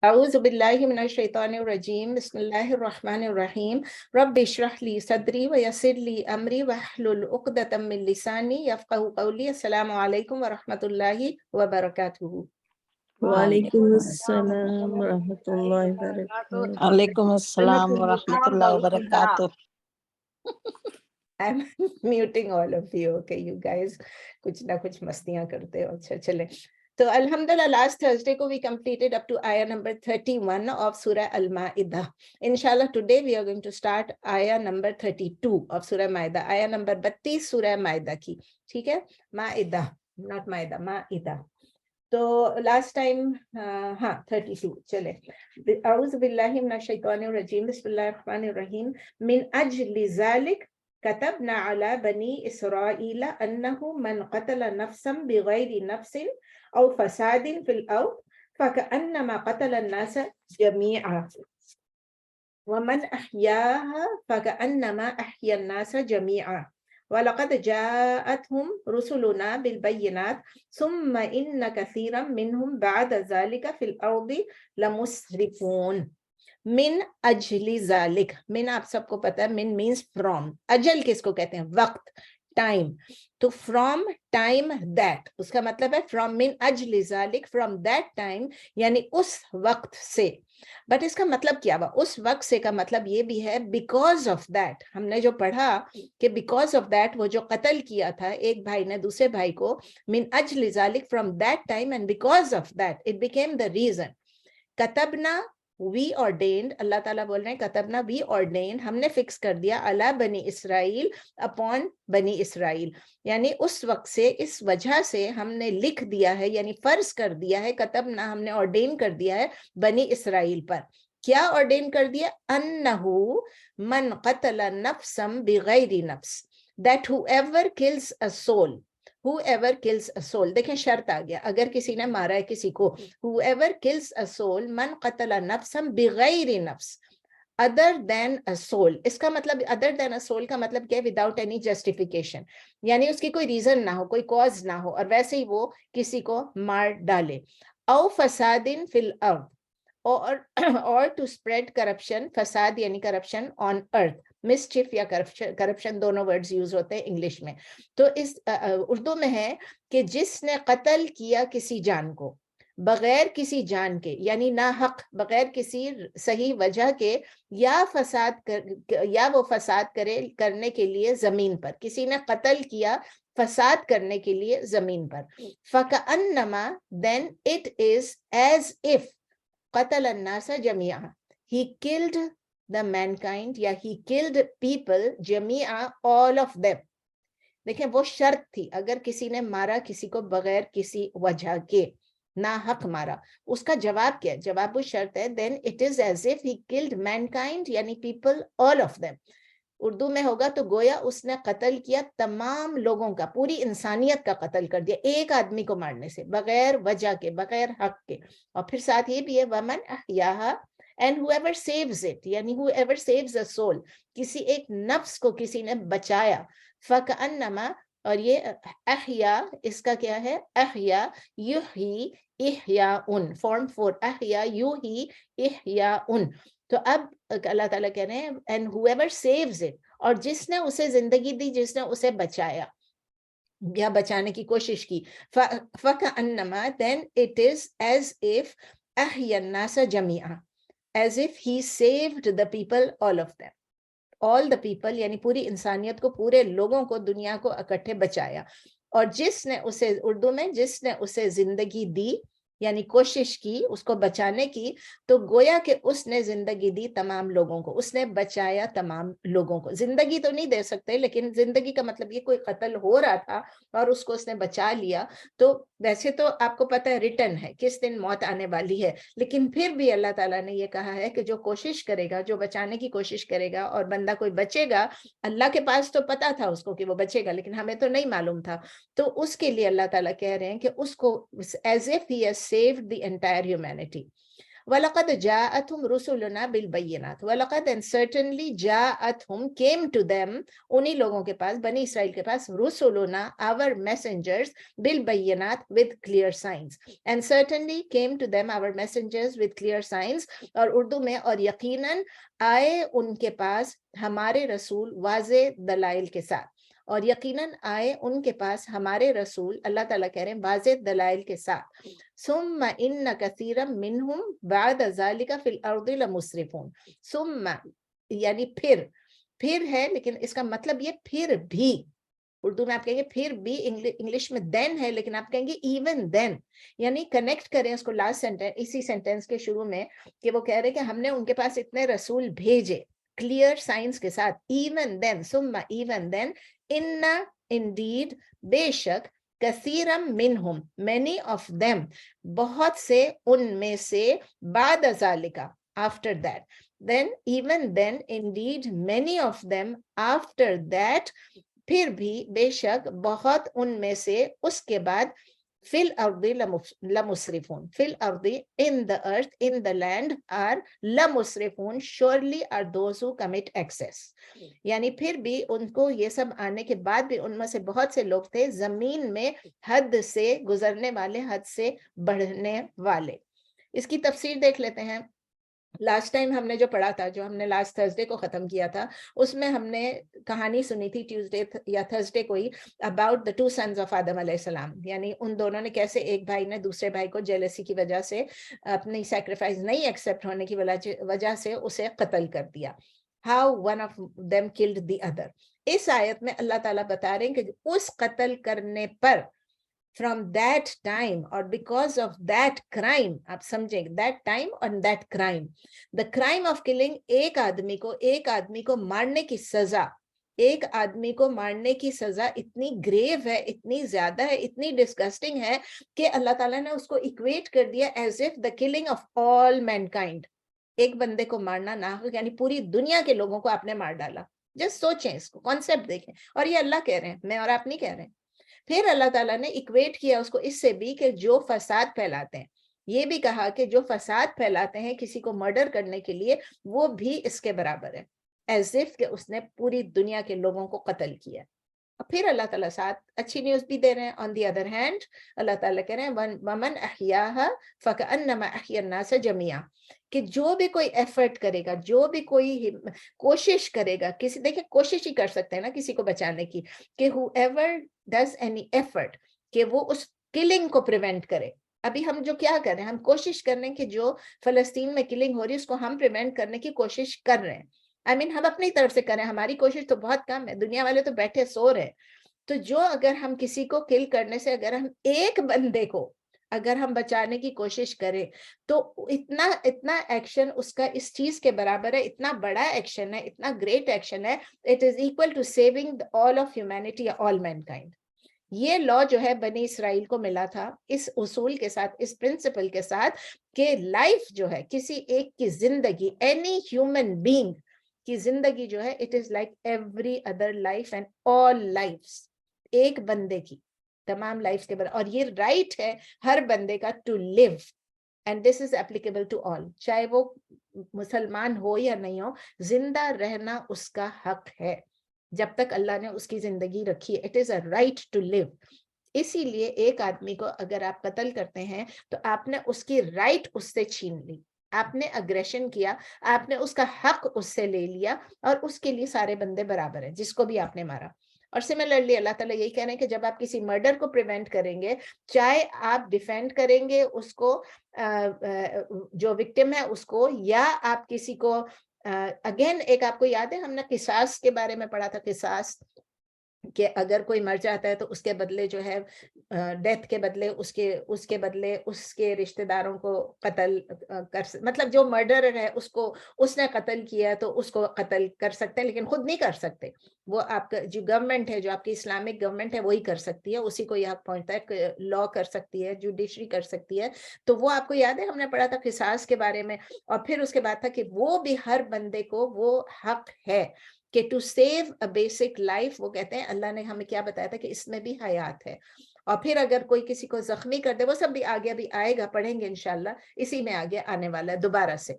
اعوذ باللہ من الشیطان الرجیم بسم اللہ الرحمن الرحیم رب اشرح لی صدری ویسر لی امری واحلل عقدۃ من لسانی یفقہوا قولی. السلام علیکم ورحمۃ اللہ وبرکاتہ. وعلیکم السلام ورحمۃ اللہ وبرکاتہ. وعلیکم السلام ورحمۃ اللہ وبرکاتہ. I'm muting all of you. Okay, you guys کچھ نہ کچھ مستیاں کرتے ہو. اچھا چلیں. تو الحمدللہ last Thursday کو we completed up to ayah number 31 of Surah Al-Ma'idah. Inshallah today we are going to start ayah number 32 of Surah Ma'idah. Ayah number 32 Surah Ma'idah کی. ٹھیک ہے, Ma'idah, not Ma'idah, Ma'idah. تو last time 32 چلے. اعوذ باللہ من الشیطان الرجیم بسم اللہ الرحمن الرحیم. من اجل ذلک كتبنا على بني إسرائيل أنه من قتل نفسا بغير نفس أو فساد في الأرض فكأنما قتل الناس جميعا ومن أحياها فكأنما أحيا الناس جميعا ولقد جاءتهم رسلنا بالبينات ثم إن كثيرا منهم بعد ذلك في الأرض لمسرفون. من اجل ذالک, من آپ سب کو پتا ہے من means from. اجل کس کو کہتے ہیں؟ وقت, ٹائم. تو from time that, اس کا مطلب ہے from من اجل ذالک, from that time, یعنی اس وقت سے. بٹ اس کا مطلب کیا ہوا؟ اس وقت سے کا مطلب یہ بھی ہے because of that. ہم نے جو پڑھا کہ because of that, وہ جو قتل کیا تھا ایک بھائی نے دوسرے بھائی کو, من اجل ذالک, from that time and because of that it became the reason. کتبنا, we ordained, اللہ تعالیٰ بول رہے ہیں کتبنا, we ordained, ہم نے فکس کر دیا, علی بنی اسرائیل, upon بنی اسرائیل, یعنی اس وقت سے, اس وجہ سے ہم نے لکھ دیا ہے, یعنی فرض کر دیا ہے, کتبنا ہم نے ordain کر دیا ہے بنی اسرائیل پر. کیا ordain کر دیا؟ انہو من قتل نفسا بغیر نفس, that whoever kills a soul, whoever kills a soul, دیکھیں شرط آ گیا, اگر کسی نے مارا ہے کسی کو, whoever kills a soul, من قتل نفسا بغیر نفس, other than a soul. اس کا مطلب other than a soul کا مطلب کیا ہے؟ without any justification, یعنی اس کی کوئی ریزن نہ ہو, کوئی کاز نہ ہو, اور ویسے ہی وہ کسی کو مار ڈالے. او فساد فی الارض, or to spread corruption, فساد یعنی corruption on earth, mischief یا corruption دونوں words use ہوتے ہیں انگلش میں. تو اس اردو میں ہے کہ جس نے قتل کیا کسی جان کو بغیر کسی جان کے, یعنی ناحق, بغیر کسی صحیح وجہ کے, یا وہ فساد کرنے کے لیے زمین پر, کسی نے قتل کیا فساد کرنے کے لیے زمین پر. فَكَأَنَّمَا, then it is as if, قتل الناس جميعا, he killed the mankind, یا he killed people جميعا, all of them. دیکھیں وہ شرط تھی, اگر کسی نے مارا کسی کو بغیر کسی وجہ کے, ناحق مارا, اس کا جواب کیا؟ جواب وہ شرط ہے, then it is as if he killed mankind, یعنی people, all of them. Urdu میں ہوگا تو گویا اس نے قتل کیا تمام لوگوں کا, پوری انسانیت کا قتل کر دیا ایک آدمی کو مارنے سے, بغیر وجہ کے, بغیر حق کے. اور پھر ساتھ یہ بھی ہے وَمَنْ أَحْيَاهَا, and whoever saves it, یعنی whoever saves a soul, کسی ایک نفس کو کسی نے بچایا. فَكَأَنَّمَا, اور یہ احیا, اس کا کیا ہے؟ احیا یحیی احیاء, فارم فور, احیا یحیی احیاء. تو اب اللہ تعالیٰ کہہ رہے ہیں and whoever saves it, اور جس نے اسے زندگی دی, جس نے اسے بچایا یا بچانے کی کوشش کی. فَكَأَنَّمَا, then it is as if أَحْيَا النَّاسَ جَمِيعًا, as if he saved the people, all of them, all the people, یعنی پوری انسانیت کو, پورے لوگوں کو, دنیا کو اکٹھے بچایا. اور جس نے اسے, اردو میں جس نے اسے زندگی دی, یعنی کوشش کی اس کو بچانے کی, تو گویا کہ اس نے زندگی دی تمام لوگوں کو, اس نے بچایا تمام لوگوں کو. زندگی تو نہیں دے سکتے, لیکن زندگی کا مطلب یہ کوئی قتل ہو رہا تھا اور اس کو اس نے بچا لیا. تو ویسے تو آپ کو پتہ ہے ریٹن ہے کس دن موت آنے والی ہے, لیکن پھر بھی اللہ تعالیٰ نے یہ کہا ہے کہ جو کوشش کرے گا, جو بچانے کی کوشش کرے گا, اور بندہ کوئی بچے گا, اللہ کے پاس تو پتا تھا اس کو کہ وہ بچے گا, لیکن ہمیں تو نہیں معلوم تھا. تو اس کے لیے اللہ تعالیٰ کہہ رہے ہیں کہ اس کو as if he has saved the entire humanity. وَلَقَدْ جَاءَتْهُمْ رُسُلُنَا بِالْبَيِّنَاتِ وَلَقَدْ and certainly جَاءَتْهُمْ came to them, انہی لوگوں کے پاس, بنی اسرائیل کے پاس, رُسُلُنَا our messengers, بِالْبَيِّنَاتِ with clear signs, and certainly came to them our messengers with clear signs. اور اردو میں اور یقیناً آئے ان کے پاس ہمارے رسول واضح دلائل کے ساتھ, اور یقیناً آئے ان کے پاس ہمارے رسول, اللہ تعالیٰ کہہ رہے ہیں, واضح دلائل کے ساتھ. ثم ان کثیرا منہم بعد ذالک فی الارض لمسرفون. ثم یعنی پھر ہے, لیکن اس کا مطلب یہ پھر بھی, اردو میں آپ کہیں گے پھر بھی, انگلش میں دین ہے, لیکن آپ کہیں گے ایون دین, یعنی کنیکٹ کریں اس کو لاسٹ سینٹینس, اسی سینٹینس کے شروع میں, کہ وہ کہہ رہے کہ ہم نے ان کے پاس اتنے رسول بھیجے کلیئر سائنس کے ساتھ. ایون دین, ثم ایون دین, ان انڈیڈ بے شک, کثیرم منہم many of them, بہت سے ان میں سے, بعد ذالکا after that, then even then indeed many of them after that, پھر بھی بے شک بہت ان میں سے اس کے بعد, فی الارض لمسرفون, فی الارض in the earth, in the land, are لمسرفون surely are those who commit excess. یعنی پھر بھی ان کو یہ سب آنے کے بعد بھی ان میں سے بہت سے لوگ تھے زمین میں حد سے گزرنے والے, حد سے بڑھنے والے. اس کی تفسیر دیکھ لیتے ہیں. لاسٹ ٹائم ہم نے جو پڑھا تھا, جو ہم نے لاسٹ تھرسڈے کو ختم کیا تھا, اس میں ہم نے کہانی سنی تھی ٹیوزڈے یا تھرسڈے کو ہی, about the two sons of Adam علیہ السلام. یعنی ان دونوں نے کیسے ایک بھائی نے دوسرے بھائی کو جیلسی کی وجہ سے, اپنی سیکریفائس نہیں ایکسیپٹ ہونے کی وجہ سے اسے قتل کر دیا. How one of them killed the other. اس آیت میں اللہ تعالیٰ بتا رہے ہیں کہ اس قتل کرنے پر, from that time or because of that crime, آپ سمجھیں, that time and that crime, the crime of killing, ایک آدمی کو مارنے کی سزا, ایک آدمی کو مارنے کی سزا اتنی گریو ہے, اتنی زیادہ ہے, اتنی ڈسگسٹنگ ہے کہ اللہ تعالیٰ نے اس کو ایکویٹ کر دیا as if the killing of all mankind. ایک بندے کو مارنا نہ ہو, یعنی پوری دنیا کے لوگوں کو آپ نے مار ڈالا. جسٹ سوچیں اس کو, کانسیپٹ دیکھیں, اور یہ اللہ کہہ رہے ہیں, میں اور آپ نہیں کہہ رہے ہیں. پھر اللہ تعالیٰ نے ایکویٹ کیا اس کو اس سے بھی کہ جو فساد پھیلاتے ہیں, یہ بھی کہا کہ جو فساد پھیلاتے ہیں کسی کو مرڈر کرنے کے لیے, وہ بھی اس کے برابر ہے, ایز اف کہ اس نے پوری دنیا کے لوگوں کو قتل کیا. پھر اللہ تعالیٰ ساتھ اچھی نیوز بھی دے رہے ہیں. آن دی ادر ہینڈ اللہ تعالیٰ کہہ رہے ہیں وَمَنْ أَحْيَاهَا فَكَأَنَّمَا أَحْيَا النَّاسَ جَمِيعًا, کہ جو بھی کوئی ایفرٹ کرے گا, جو بھی کوئی کوشش کرے گا, کسی, دیکھیں کوشش ہی کر سکتے ہیں نا کسی کو بچانے کی, کہ whoever does any effort, کہ وہ اس کلنگ کو پریونٹ کرے. ابھی ہم جو کیا کر رہے ہیں, ہم کوشش کر رہے ہیں کہ جو فلسطین میں کلنگ ہو رہی ہے اس کو ہم پریونٹ کرنے کی کوشش کر رہے ہیں. ہم اپنی طرف سے کریں, ہماری کوشش تو بہت کم ہے, دنیا والے تو بیٹھے سو رہے. تو جو اگر ہم کسی کو کل کرنے سے, اگر ہم ایک بندے کو اگر ہم بچانے کی کوشش کریں, تو اتنا ایکشن اس کا اس چیز کے برابر ہے, اتنا بڑا ایکشن ہے, اتنا گریٹ ایکشن ہے. It is equal to saving all of humanity, all mankind. یہ لا جو ہے بنی اسرائیل کو ملا تھا اس اصول کے ساتھ, اس پرنسپل کے ساتھ, کہ لائف جو ہے کسی ایک کی زندگی, اینی ہیومن بینگ کی زندگی جو ہے, it is like every other life and all lives, ایک بندے کی تمام لائف کے برابر. اور یہ رائٹ ہے ہر بندے کا to live, and this is applicable to all, چاہے وہ مسلمان ہو یا نہیں ہو, زندہ رہنا اس کا حق ہے جب تک اللہ نے اس کی زندگی رکھی ہے. It is a right to live. اسی لیے ایک آدمی کو اگر آپ قتل کرتے ہیں تو آپ نے اس کی رائٹ اس سے چھین لی, آپ نے اگریشن کیا, آپ نے اس کا حق اس سے لے لیا, اور اس کے لیے سارے بندے برابر ہیں جس کو بھی آپ نے مارا. اور سملرلی اللہ تعالیٰ یہی کہہ رہے ہیں کہ جب آپ کسی مرڈر کو پریونٹ کریں گے, چاہے آپ ڈیفینڈ کریں گے اس کو, جو وکٹم ہے اس کو, یا آپ کسی کو, اگین ایک آپ کو یاد ہے ہم نے قصاص کے بارے میں پڑھا تھا, قصاص کہ اگر کوئی مر جاتا ہے تو اس کے بدلے جو ہے, ڈیتھ کے بدلے اس کے بدلے اس کے رشتہ داروں کو قتل مطلب جو مرڈرر ہے اس نے قتل کیا تو اس کو قتل کر سکتے ہیں, لیکن خود نہیں کر سکتے. وہ آپ کا جو گورنمنٹ ہے, جو آپ کی اسلامک گورنمنٹ ہے, وہی کر سکتی ہے, اسی کو یہ پہنچتا ہے کہ لا کر سکتی ہے, جوڈیشری کر سکتی ہے. تو وہ آپ کو یاد ہے ہم نے پڑھا تھا قصاص کے بارے میں. اور پھر اس کے بعد تھا کہ وہ بھی ہر بندے کو وہ حق ہے کہ to save a basic life, وہ کہتے ہیں اللہ نے ہمیں کیا بتایا تھا کہ اس میں بھی حیات ہے, اور پھر اگر کوئی کسی کو زخمی کر دے، وہ سب بھی آگے ابھی آئے گا، پڑھیں گے انشاءاللہ، اسی میں آگے آنے والا ہے دوبارہ سے.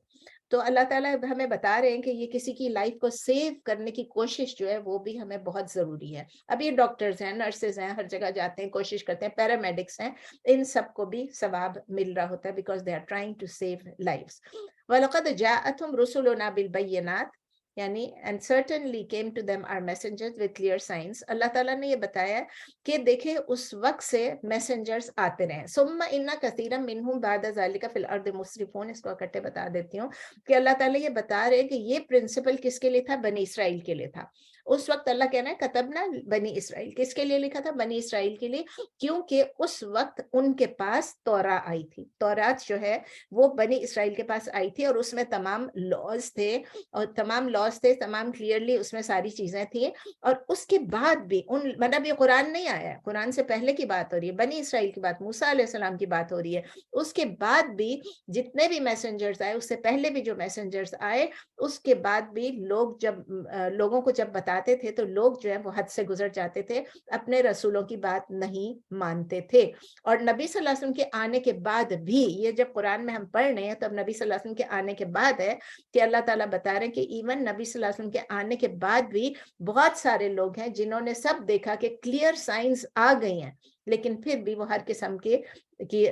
تو اللہ تعالیٰ ہمیں بتا رہے ہیں کہ یہ کسی کی لائف کو سیو کرنے کی کوشش جو ہے وہ بھی ہمیں بہت ضروری ہے. اب یہ ڈاکٹرز ہیں، نرسز ہیں، ہر جگہ جاتے ہیں، کوشش کرتے ہیں، پیرامیڈکس ہیں، ان سب کو بھی ثواب مل رہا ہوتا ہے because they are trying to save lives. وَلَقَدْ جَاءَتْهُمْ رُسُلُنَا بِالْبَيِّنَاتِ، یعنی and certainly came to them our messengers with clear signs. اللہ تعالیٰ نے یہ بتایا کہ دیکھیں اس وقت سے میسنجرز آتے رہے. ثُمَّ إِنَّ كَثِيرًا مِّنْهُمْ بَعْدَ ذَلِكَ فِي الْأَرْضِ مُسْرِفُونَ. اس کو اکٹھے بتا دیتی ہوں کہ اللہ تعالیٰ یہ بتا رہے ہیں کہ یہ پرنسپل کس کے لیے تھا؟ بنی اسرائیل کے لیے تھا. اس وقت اللہ کہنا ہے کتبنا بنی اسرائیل، کس کے لیے لکھا تھا؟ بنی اسرائیل کے لیے، کیونکہ اس وقت ان کے پاس تورا آئی تھی. تورات جو ہے وہ بنی اسرائیل کے پاس آئی تھی، اور اس میں تمام لاز تھے، اور تمام لاز تھے، تمام کلیئرلی اس میں ساری چیزیں تھیں. اور اس کے بعد بھی مطلب یہ قرآن نہیں آیا، قرآن سے پہلے کی بات ہو رہی ہے، بنی اسرائیل کی بات، موسیٰ علیہ السلام کی بات ہو رہی ہے. اس کے بعد بھی جتنے بھی میسنجرز آئے، اس سے پہلے بھی جو میسنجرز آئے، اس کے بعد بھی لوگوں کو جب بتاتے تھے تو لوگ جو ہے وہ حد سے گزر جاتے تھے، اپنے رسولوں کی بات نہیں مانتے تھے. اور نبی صلی اللہ علیہ وسلم کے آنے کے بعد بھی، یہ جب قرآن میں ہم پڑھ رہے ہیں تو اب نبی صلی اللہ علیہ وسلم کے آنے کے بعد ہے کہ اللہ تعالیٰ بتا رہے ہیں کہ ایون نبی صلی اللہ علیہ وسلم کے آنے کے بعد بھی بہت سارے لوگ ہیں جنہوں نے سب دیکھا کہ کلیئر سائنز آ گئی ہیں، لیکن پھر بھی وہ ہر قسم کی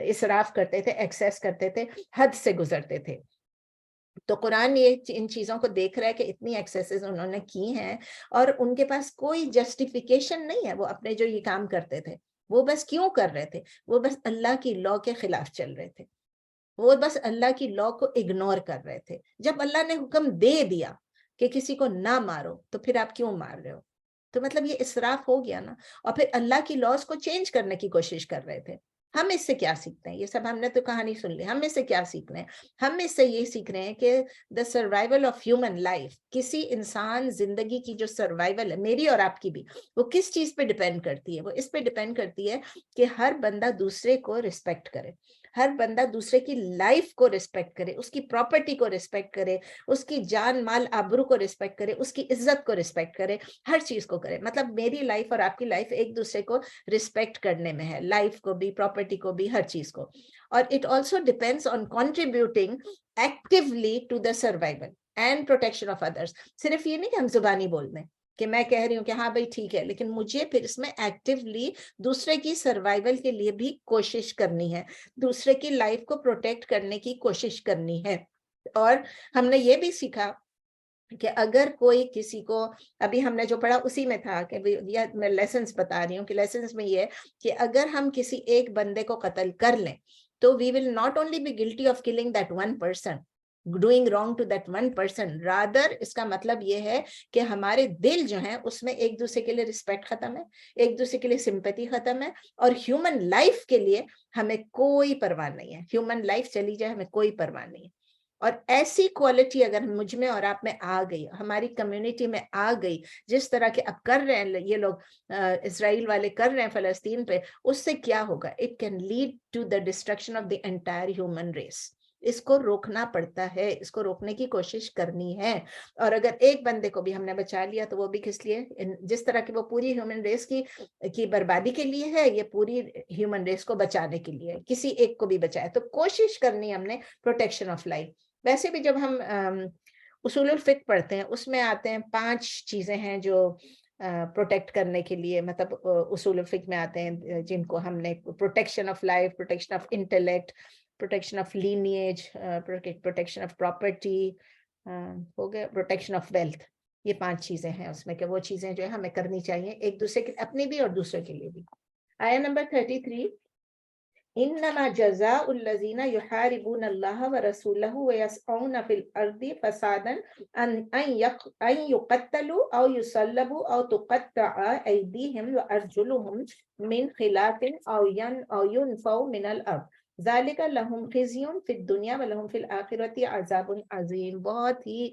اسراف کرتے تھے، ایکسیس کرتے تھے، حد سے گزرتے تھے. تو قرآن یہ ان چیزوں کو دیکھ رہا ہے کہ اتنی ایکسیسز انہوں نے کی ہیں، اور ان کے پاس کوئی جسٹیفیکیشن نہیں ہے. وہ اپنے جو یہ کام کرتے تھے وہ بس کیوں کر رہے تھے؟ وہ بس اللہ کی لاء کے خلاف چل رہے تھے، وہ بس اللہ کی لاء کو اگنور کر رہے تھے. جب اللہ نے حکم دے دیا کہ کسی کو نہ مارو تو پھر آپ کیوں مار رہے ہو؟ تو مطلب یہ اسراف ہو گیا نا. اور پھر اللہ کی لاز کو چینج کرنے کی کوشش کر رہے تھے. ہم اس سے کیا سیکھتے ہیں؟ یہ سب ہم نے تو کہانی سن لی، ہم اس سے کیا سیکھ رہے ہیں؟ ہم اس سے یہ سیکھ رہے ہیں کہ دا سروائیول آف ہیومن لائف، کسی انسان زندگی کی جو سروائیول ہے، میری اور آپ کی بھی، وہ کس چیز پہ ڈیپینڈ کرتی ہے؟ وہ اس پہ ڈیپینڈ کرتی ہے کہ ہر بندہ دوسرے کو رسپیکٹ کرے، ہر بندہ دوسرے کی لائف کو رسپیکٹ کرے، اس کی پراپرٹی کو رسپیکٹ کرے، اس کی جان مال آبرو کو رسپیکٹ کرے، اس کی عزت کو رسپیکٹ کرے، ہر چیز کو کرے. مطلب میری لائف اور آپ کی لائف ایک دوسرے کو رسپیکٹ کرنے میں ہے، لائف کو بھی، پراپرٹی کو بھی، ہر چیز کو. اور it also depends on contributing actually to the survival and protection of others. صرف یہ نہیں کہ ہم زبانی بول دیں کہ میں کہہ رہی ہوں کہ ہاں بھائی ٹھیک ہے، لیکن مجھے پھر اس میں ایکٹیولی دوسرے کی سروائیول کے لیے بھی کوشش کرنی ہے، دوسرے کی لائف کو پروٹیکٹ کرنے کی کوشش کرنی ہے. اور ہم نے یہ بھی سیکھا کہ اگر کوئی کسی کو، ابھی ہم نے جو پڑھا اسی میں تھا کہ میں لیسنز بتا رہی ہوں کہ لیسنز میں یہ ہے کہ اگر ہم کسی ایک بندے کو قتل کر لیں تو we will not only be guilty of killing that one person, doing wrong to that one person, rather اس کا مطلب یہ ہے کہ ہمارے دل جو ہیں اس میں ایک دوسرے کے لیے رسپیکٹ ختم ہے، ایک دوسرے کے لیے سمپیتی ختم ہے، اور ہیومن لائف کے لیے ہمیں کوئی پرواہ نہیں ہے. ہیومن لائف چلی جائے ہمیں کوئی پرواہ نہیں ہے. اور ایسی کوالٹی اگر مجھ میں اور آپ میں آ گئی، ہماری کمیونٹی میں آ گئی، جس طرح کے اب کر رہے ہیں یہ لوگ، اسرائیل والے کر رہے ہیں فلسطین پہ، اس سے کیا ہوگا؟ It can lead to the destruction of the entire human race. اس کو روکنا پڑتا ہے، اس کو روکنے کی کوشش کرنی ہے. اور اگر ایک بندے کو بھی ہم نے بچا لیا تو وہ بھی کس لیے؟ جس طرح کہ وہ پوری ہیومن ریس کی بربادی کے لیے ہے، یہ پوری ہیومن ریس کو بچانے کے لیے، کسی ایک کو بھی بچائے تو کوشش کرنی ہم نے پروٹیکشن آف لائف. ویسے بھی جب ہم اصول الفقہ پڑھتے ہیں اس میں آتے ہیں 5 چیزیں ہیں جو پروٹیکٹ کرنے کے لیے، مطلب اصول الفقہ میں آتے ہیں جن کو ہم نے protection of life, protection of intellect, protection of lineage, protection of property, ہو گیا پروٹیکشن آف ویلتھ. یہ 5 چیزیں ہیں اس میں کہ وہ چیزیں جو ہے ہمیں کرنی چاہیے ایک دوسرے کے، اپنی بھی اور دوسرے کے لیے بھی. آیا نمبر 33، انما جزاء الذین یحاربون اللہ ورسولہ ویسعون فی الارض فسادا ان یقتلوا او یصلبوا او تقطع ایدیہم وارجلہم من خلاف او ینفوا من الارض ذالک لہم خزی فی الدنیا ولہم فی الآخرۃ عذاب عظیم. بہت ہی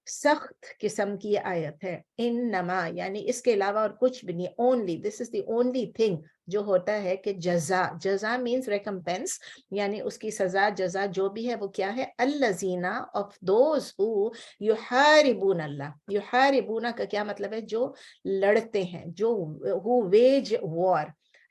سخت قسم کی آیت ہے. انما یعنی اس کے علاوہ اور کچھ بھی نہیں، only, this is the only thing جو ہوتا ہے کہ جزا مینز ریکمپینس، یعنی اس کی سزا جزا جو بھی ہے وہ کیا ہے؟ الذین، آف دوز ہو یحاربون اللہ. یحاربون کا کیا مطلب ہے؟ جو لڑتے ہیں، جو who wage war.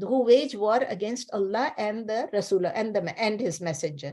who wage war against Allah and the Rasul and his messenger,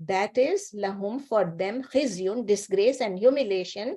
that is lahum for them khizyun, disgrace and humiliation,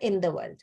in the world,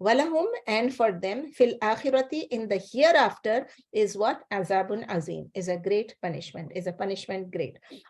walahum and for them fil akhirati, in the hereafter, is what, azabun azim, is a great punishment, is a punishment great,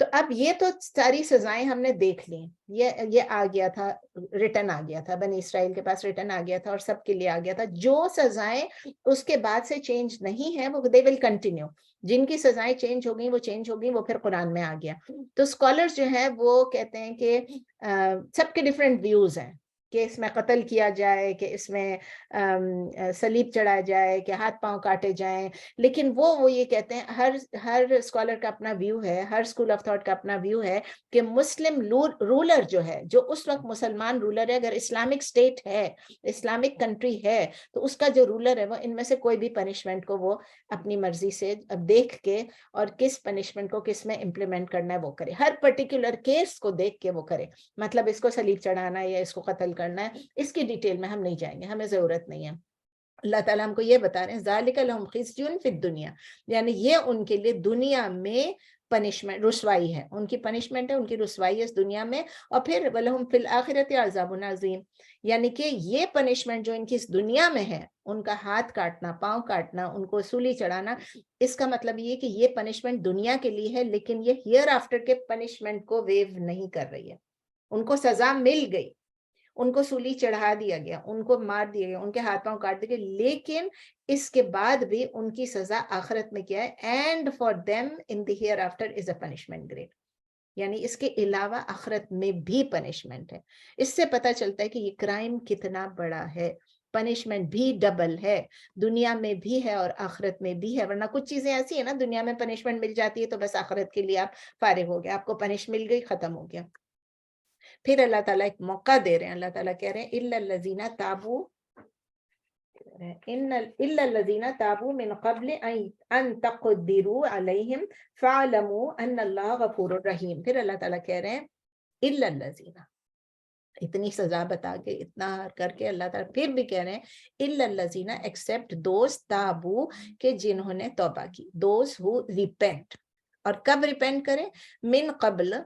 تو اب یہ تو ساری سزائیں ہم نے دیکھ لی, یہ آ گیا تھا, ریٹن آ گیا تھا, بنی اسرائیل کے پاس ریٹن آ گیا تھا اور سب کے لیے آ گیا تھا. جو سزائیں اس کے بعد سے چینج نہیں ہے وہ دے ول کنٹینیو. جن کی سزائیں چینج ہو گئی وہ چینج ہو گئی, وہ پھر قرآن میں آ گیا. تو اسکالرز جو ہیں وہ کہتے ہیں کہ سب کے ڈفرینٹ ویوز ہیں کہ اس میں قتل کیا جائے, کہ اس میں صلیب چڑھایا جائے, کہ ہاتھ پاؤں کاٹے جائیں, لیکن وہ یہ کہتے ہیں, ہر اسکالر کا اپنا ویو ہے, ہر اسکول آف تھاٹ کا اپنا ویو ہے کہ مسلم رولر جو ہے, جو اس وقت مسلمان رولر ہے, اگر اسلامک اسٹیٹ ہے, اسلامک کنٹری ہے, تو اس کا جو رولر ہے وہ ان میں سے کوئی بھی پنشمنٹ کو وہ اپنی مرضی سے دیکھ کے اور کس پنشمنٹ کو کس میں امپلیمنٹ کرنا ہے وہ کرے, ہر پرٹیکولر کیس کو دیکھ کے وہ کرے. مطلب اس کو صلیب چڑھانا ہے یا اس کو قتل کرنا ہے, اس کی ڈیٹیل میں ہم نہیں جائیں گے, ہمیں ضرورت نہیں ہے. اللہ تعالیٰ ہم کو یہ بتا رہے ہیں ذالک لہم خزی فی الدنیا, یعنی یہ ان کے لیے دنیا میں پنشمنٹ, رسوائی ہے, ان کی پنشمنٹ ہے, ان کی رسوائی ہے اس دنیا میں. اور پھر وَلَهُمْ فِي الْآخِرَةِ عَذَابٌ عَظِيمٌ, یعنی کہ یہ پنشمنٹ جو ان کی اس دنیا میں ہے, ان کا ہاتھ کاٹنا, پاؤں کاٹنا, ان کو سولی چڑھانا, اس کا مطلب یہ کہ یہ پنشمنٹ دنیا کے لیے ہے, لیکن یہ ہیئر آفٹر کے پنشمنٹ کو ویو نہیں کر رہی ہے. ان کو سزا مل گئی, ان کو سولی چڑھا دیا گیا, ان کو مار دیا گیا, ان کے ہاتھ پاؤں کاٹ دیے گئے, لیکن اس کے بعد بھی ان کی سزا آخرت میں کیا ہے, and for them in the hereafter is a punishment great, یعنی اس کے علاوہ آخرت میں بھی پنشمنٹ ہے. اس سے پتہ چلتا ہے کہ یہ کرائم کتنا بڑا ہے, پنشمنٹ بھی ڈبل ہے, دنیا میں بھی ہے اور آخرت میں بھی ہے. ورنہ کچھ چیزیں ایسی ہیں نا, دنیا میں پنشمنٹ مل جاتی ہے تو بس آخرت کے لیے آپ فارغ ہو گئے, آپ کو پنش مل گئی, ختم ہو گیا. پھر اللہ تعالیٰ ایک موقع دے رہے ہیں, اللہ تعالیٰ کہہ رہے ہیں اِلَّا الَّذِينَ تَابُوا إِلَّا الَّذِينَ تَابُوا مِن قَبْلِ أَن تَقْدِرُوا عَلَيْهِمْ فَاعْلَمُوا أَنَّ اللَّهَ غَفُورٌ رَحِيمٌ. پھر اللہ تعالیٰ کہہ رہے ہیں إِلَّا الَّذِينَ, اتنی سزا بتا کے, اتنا کر کے اللہ تعالیٰ پھر بھی کہہ رہے ہیں إِلَّا الَّذِينَ except those تابو, کہ جنہوں نے توبہ کی, those who repent. اور کب ریپینٹ کریں, من قبل,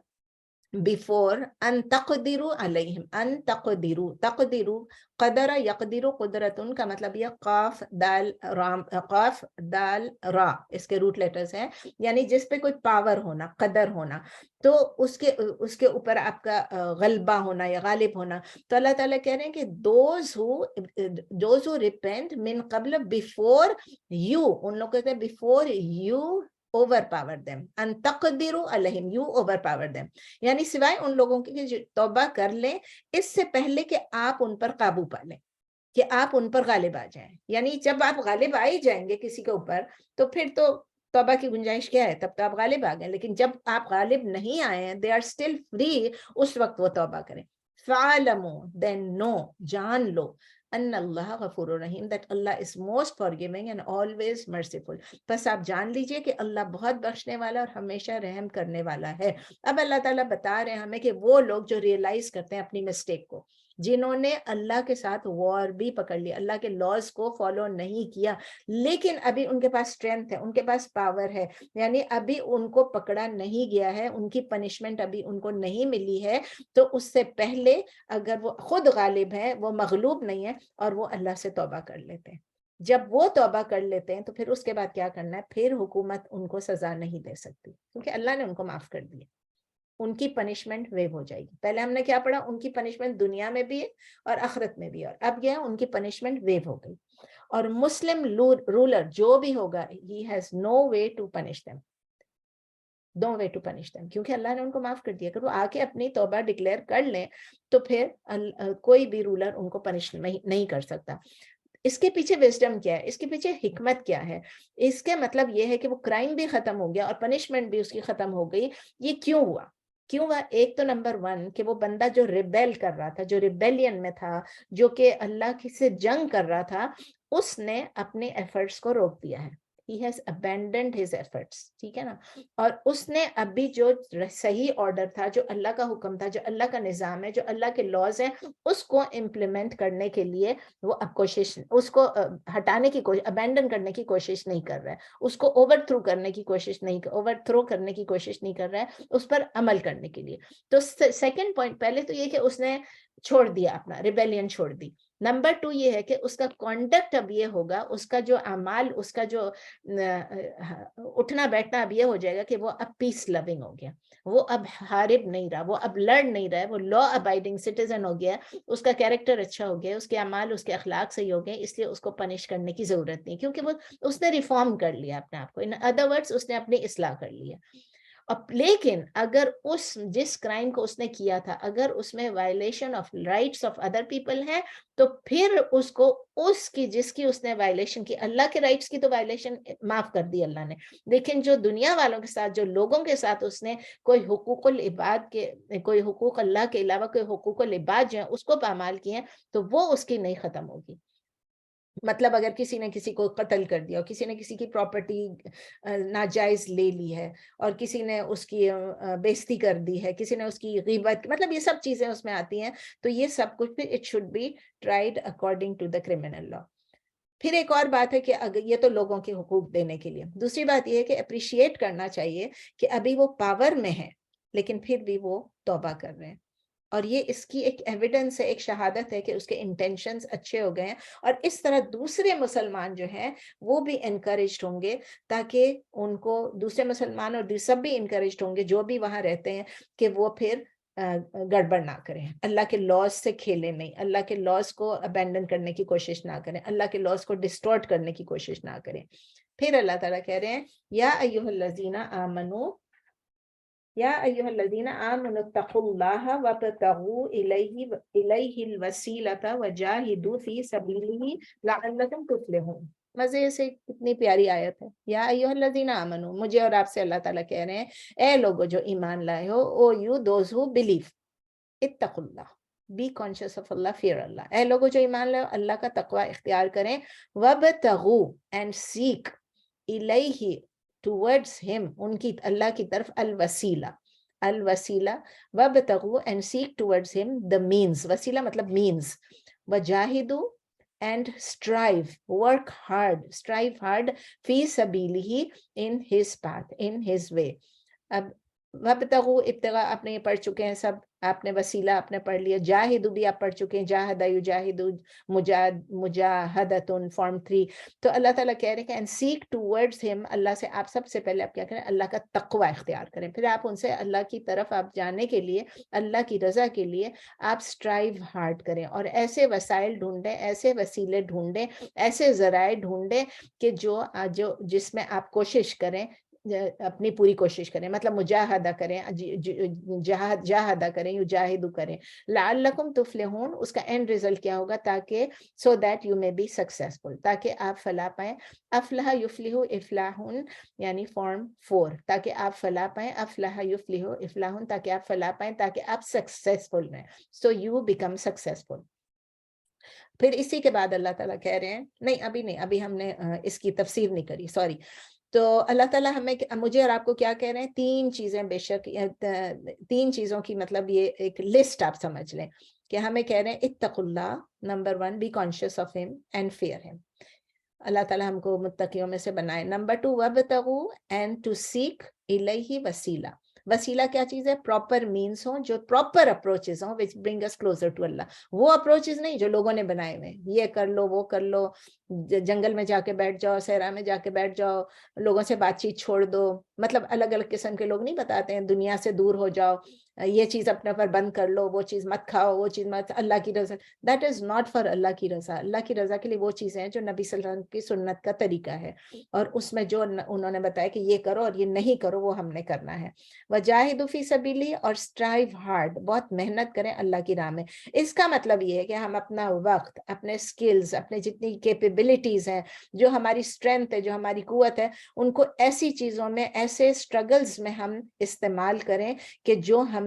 before ان تقدروا علیہم, ان تقدروا, تقدروا قدر یقدر قدرتن کا مطلب یہ قاف دال رام, قاف دال را, اس کے روٹ لیٹرز ہیں, یعنی جس پہ کوئی پاور ہونا, قدر ہونا, تو اس کے اوپر آپ کا غلبہ ہونا یا غالب ہونا. تو اللہ تعالیٰ کہہ رہے ہیں کہ those who repent من قبل, before you, ان لوگ کہتے ہیں before you overpower them, ان تقدروا علیہم, you overpower them, یعنی سوائے ان لوگوں کے جو توبہ کر لیں اس سے پہلے کہ آپ ان پر قابو پا لیں, کہ آپ ان پر غالب آ جائیں. یعنی جب آپ غالب آ ہی جائیں گے کسی کے اوپر تو پھر تو توبہ کی گنجائش کیا ہے, تب تو آپ غالب آ گئے. لیکن جب آپ غالب نہیں آئے ہیں, they are still free, اس وقت وہ توبہ کریں. فَعَلَمُوا, then know, جان لو, ان اللہ غفور الرحیم, that Allah is most forgiving and always merciful. بس آپ جان لیجئے کہ اللہ بہت بخشنے والا اور ہمیشہ رحم کرنے والا ہے. اب اللہ تعالیٰ بتا رہے ہیں ہمیں کہ وہ لوگ جو ریئلائز کرتے ہیں اپنی مسٹیک کو, جنہوں نے اللہ کے ساتھ وار بھی پکڑ لیا, اللہ کے لاز کو فالو نہیں کیا, لیکن ابھی ان کے پاس اسٹرینتھ ہے, ان کے پاس پاور ہے, یعنی ابھی ان کو پکڑا نہیں گیا ہے, ان کی پنشمنٹ ابھی ان کو نہیں ملی ہے, تو اس سے پہلے اگر وہ خود غالب ہے, وہ مغلوب نہیں ہے, اور وہ اللہ سے توبہ کر لیتے ہیں. جب وہ توبہ کر لیتے ہیں تو پھر اس کے بعد کیا کرنا ہے, پھر حکومت ان کو سزا نہیں دے سکتی, کیونکہ اللہ نے ان کو معاف کر دیا, ان کی پنشمنٹ ویو ہو جائے گی. پہلے ہم نے کیا پڑھا, ان کی پنشمنٹ دنیا میں بھی ہے اور آخرت میں بھی ہے, اور اب یہ ان کی پنشمنٹ ویو ہو گئی. اور مسلم رولر جو بھی ہوگا, he has no way to punish them, no way to punish them, کیونکہ اللہ نے ان کو معاف کر دیا. اگر وہ آ کے اپنی توبہ ڈکلیئر کر لیں تو پھر کوئی بھی رولر ان کو پنش نہیں کر سکتا. اس کے پیچھے وزڈم کیا ہے, اس کے پیچھے حکمت کیا ہے, اس کے مطلب یہ ہے کہ وہ کرائم بھی ختم ہو گیا اور پنشمنٹ بھی اس کی ختم ہو گئی. یہ کیوں ہوا؟ ایک تو نمبر 1 کہ وہ بندہ جو ریبیل کر رہا تھا, جو ریبیلین میں تھا, جو کہ اللہ سے جنگ کر رہا تھا, اس نے اپنے ایفرٹس کو روک دیا ہے. He has abandoned his efforts, ٹھیک ہے نا. اور اس نے ابھی جو صحیح آرڈر تھا, جو اللہ کا حکم تھا, جو اللہ کا نظام ہے, جو اللہ کے لاز ہیں, اس کو امپلیمنٹ کرنے کے لیے وہ اب کوشش, اس کو ہٹانے کی کوشش, ابینڈن کرنے کی کوشش نہیں کر رہا ہے, اس کو اوور تھرو کرنے کی کوشش نہیں کر رہا ہے, اس پر عمل کرنے کے لیے. تو سیکنڈ پوائنٹ, پہلے تو یہ کہ اس نے چھوڑ دیا, اپنا ریبیلین چھوڑ دی. نمبر 2 یہ ہے کہ اس کا کانڈکٹ اب یہ ہوگا, اس کا جو اعمال, اس کا جو اٹھنا بیٹھنا اب یہ ہو جائے گا کہ وہ اب پیس لونگ ہو گیا, وہ اب ہارب نہیں رہا, وہ اب لڑ نہیں رہا ہے, وہ لا ابائڈنگ سٹیزن ہو گیا, اس کا کیریکٹر اچھا ہو گیا, اس کے اعمال, اس کے اخلاق صحیح ہو گئے, اس لیے اس کو پنش کرنے کی ضرورت نہیں, کیونکہ وہ اس نے ریفارم کر لیا اپنے آپ کو, ان ادر ورڈز اس نے اپنی اصلاح کر لیا. لیکن اگر جس کرائم کو اس نے کیا تھا اگر اس میں violation of rights of other people ہے, تو پھر اس کو اس کی جس کی اس نے وائلیشن کی, اللہ کے رائٹس کی تو وائلیشن معاف کر دی اللہ نے, لیکن جو دنیا والوں کے ساتھ, جو لوگوں کے ساتھ اس نے کوئی حقوق العباد کے, کوئی حقوق اللہ کے علاوہ کوئی حقوق العباد جو ہیں اس کو پامال کیے ہیں, تو وہ اس کی نہیں ختم ہوگی. مطلب اگر کسی نے کسی کو قتل کر دیا, اور کسی نے کسی کی پراپرٹی ناجائز لے لی ہے, اور کسی نے اس کی بےزتی کر دی ہے, کسی نے اس کی غیبت, مطلب یہ سب چیزیں اس میں آتی ہیں, تو یہ سب کچھ بھی it should be tried according to the criminal law. پھر ایک اور بات ہے کہ اگر یہ تو لوگوں کے حقوق دینے کے لیے, دوسری بات یہ ہے کہ اپریشیٹ کرنا چاہیے کہ ابھی وہ پاور میں ہے لیکن پھر بھی وہ توبہ کر رہے ہیں, اور یہ اس کی ایک ایویڈنس ہے, ایک شہادت ہے کہ اس کے انٹینشنز اچھے ہو گئے ہیں, اور اس طرح دوسرے مسلمان جو ہیں وہ بھی انکریجڈ ہوں گے, تاکہ ان کو دوسرے مسلمان اور سب بھی انکریجڈ ہوں گے جو بھی وہاں رہتے ہیں, کہ وہ پھر گڑبڑ نہ کریں, اللہ کے لاز سے کھیلیں نہیں, اللہ کے لاز کو ابینڈن کرنے کی کوشش نہ کریں, اللہ کے لاز کو ڈسٹورٹ کرنے کی کوشش نہ کریں. پھر اللہ تعالیٰ کہہ رہے ہیں یا ایھا الذین آمنو, یا ایھا الذین آمنوا اتقوا اللہ وابتغوا الیہ الوسیلۃ وجاہدوا فی سبیلہ لعلکم تفلحون. مزے سے کتنی پیاری آیت ہے. یا ایھا الذین آمنوا, مجھے اور آپ سے اللہ تعالیٰ کہہ رہے ہیں اے لوگو جو ایمان لائے ہو, O you those who believe, اتقوا Allah, be conscious of Allah, fear Allah. اے لوگو جو ایمان لائے ہو, اللہ کا تقوی اختیار کریں, وابتغوا اینڈ سیک, الیہ towards him, ان کی اللہ کی طرف, الوسیلہ, الوسیلہ, وابتغوا and seek towards him the means, وسیلہ مطلب means, وجاہدوا and strive, work hard, strive hard, فی سبیلہ, in his path, in his way. اب وابتغوا, ابتغاء آپ نے یہ پڑھ چکے ہیں سب, آپ نے وسیلہ آپ نے پڑھ لیا, جاہدوا بھی آپ پڑھ چکے ہیں, جاہد یجاہدوا, مجاہدۃ فارم 3. تو اللہ تعالیٰ کہہ رہے ہیں کہ and seek towards him, اللہ سے آپ سب سے پہلے آپ کیا کریں, اللہ کا تقوی اختیار کریں, پھر آپ ان سے اللہ کی طرف آپ جانے کے لیے, اللہ کی رضا کے لیے آپ strive hard کریں, اور ایسے وسائل ڈھونڈیں, ایسے وسیلے ڈھونڈیں, ایسے ذرائع ڈھونڈیں کہ جس میں آپ کوشش کریں, اپنی پوری کوشش کریں, مطلب مجاہدہ کریں, جاہدہ کریں, یجاہدوا کریں, لعلکم تفلحون, اس کا اینڈ ریزلٹ کیا ہوگا, تاکہ so that you may be successful, تاکہ آپ فلاح پائیں. افلح یفلح افلاحن یعنی فارم 4, تاکہ آپ فلاح پائیں, افلح یفلح افلاحن, تاکہ آپ فلاح پائیں, تاکہ آپ سکسیسفل رہیں, so you become successful. پھر اسی کے بعد اللہ تعالیٰ کہہ رہے ہیں, نہیں ابھی نہیں, ابھی ہم نے اس کی تفسیر نہیں کری, سوری. تو اللہ تعالیٰ مجھے اور آپ کو کیا کہہ رہے ہیں, 3 چیزیں, بے شک 3 چیزوں کی مطلب یہ ایک لسٹ آپ سمجھ لیں, کہ ہمیں کہہ رہے ہیں اتقوا اللہ, نمبر 1 بی کانشیس آف ہم اینڈ فیئر ہم, اللہ تعالیٰ ہم کو متقیوں میں سے بنائے. نمبر 2 وابتغوا اینڈ ٹو سیک الیہ وسیلہ, وسیلہ کیا چیز ہے, پراپر مینس ہوں, جو پراپر اپروچز ہوں which bring us closer to اللہ, وہ اپروچز نہیں جو لوگوں نے بنائے ہوئے, یہ کر لو وہ کر لو, جنگل میں جا کے بیٹھ جاؤ, صحرا میں جا کے بیٹھ جاؤ, لوگوں سے بات چیت چھوڑ دو, مطلب الگ الگ قسم کے لوگ نہیں بتاتے ہیں دنیا سے دور ہو جاؤ, یہ چیز اپنے اوپر بند کر لو, وہ چیز مت کھاؤ, وہ چیز مت, اللہ کی رضا, دیٹ از ناٹ فار اللہ کی رضا. اللہ کی رضا کے لیے وہ چیزیں ہیں جو نبی صلی اللہ علیہ وسلم کی سنت کا طریقہ ہے, اور اس میں جو انہوں نے بتایا کہ یہ کرو اور یہ نہیں کرو, وہ ہم نے کرنا ہے. وجاہدوا فی سبیلہ, اور اسٹرائیو ہارڈ, بہت محنت کریں اللہ کی راہ میں. اس کا مطلب یہ ہے کہ ہم اپنا وقت, اپنے اسکلز, اپنے جتنی کیپیبلٹیز ہیں, جو ہماری اسٹرینتھ ہے, جو ہماری قوت ہے, ان کو ایسی چیزوں میں, ایسے اسٹرگلز میں ہم استعمال کریں کہ جو ہمیں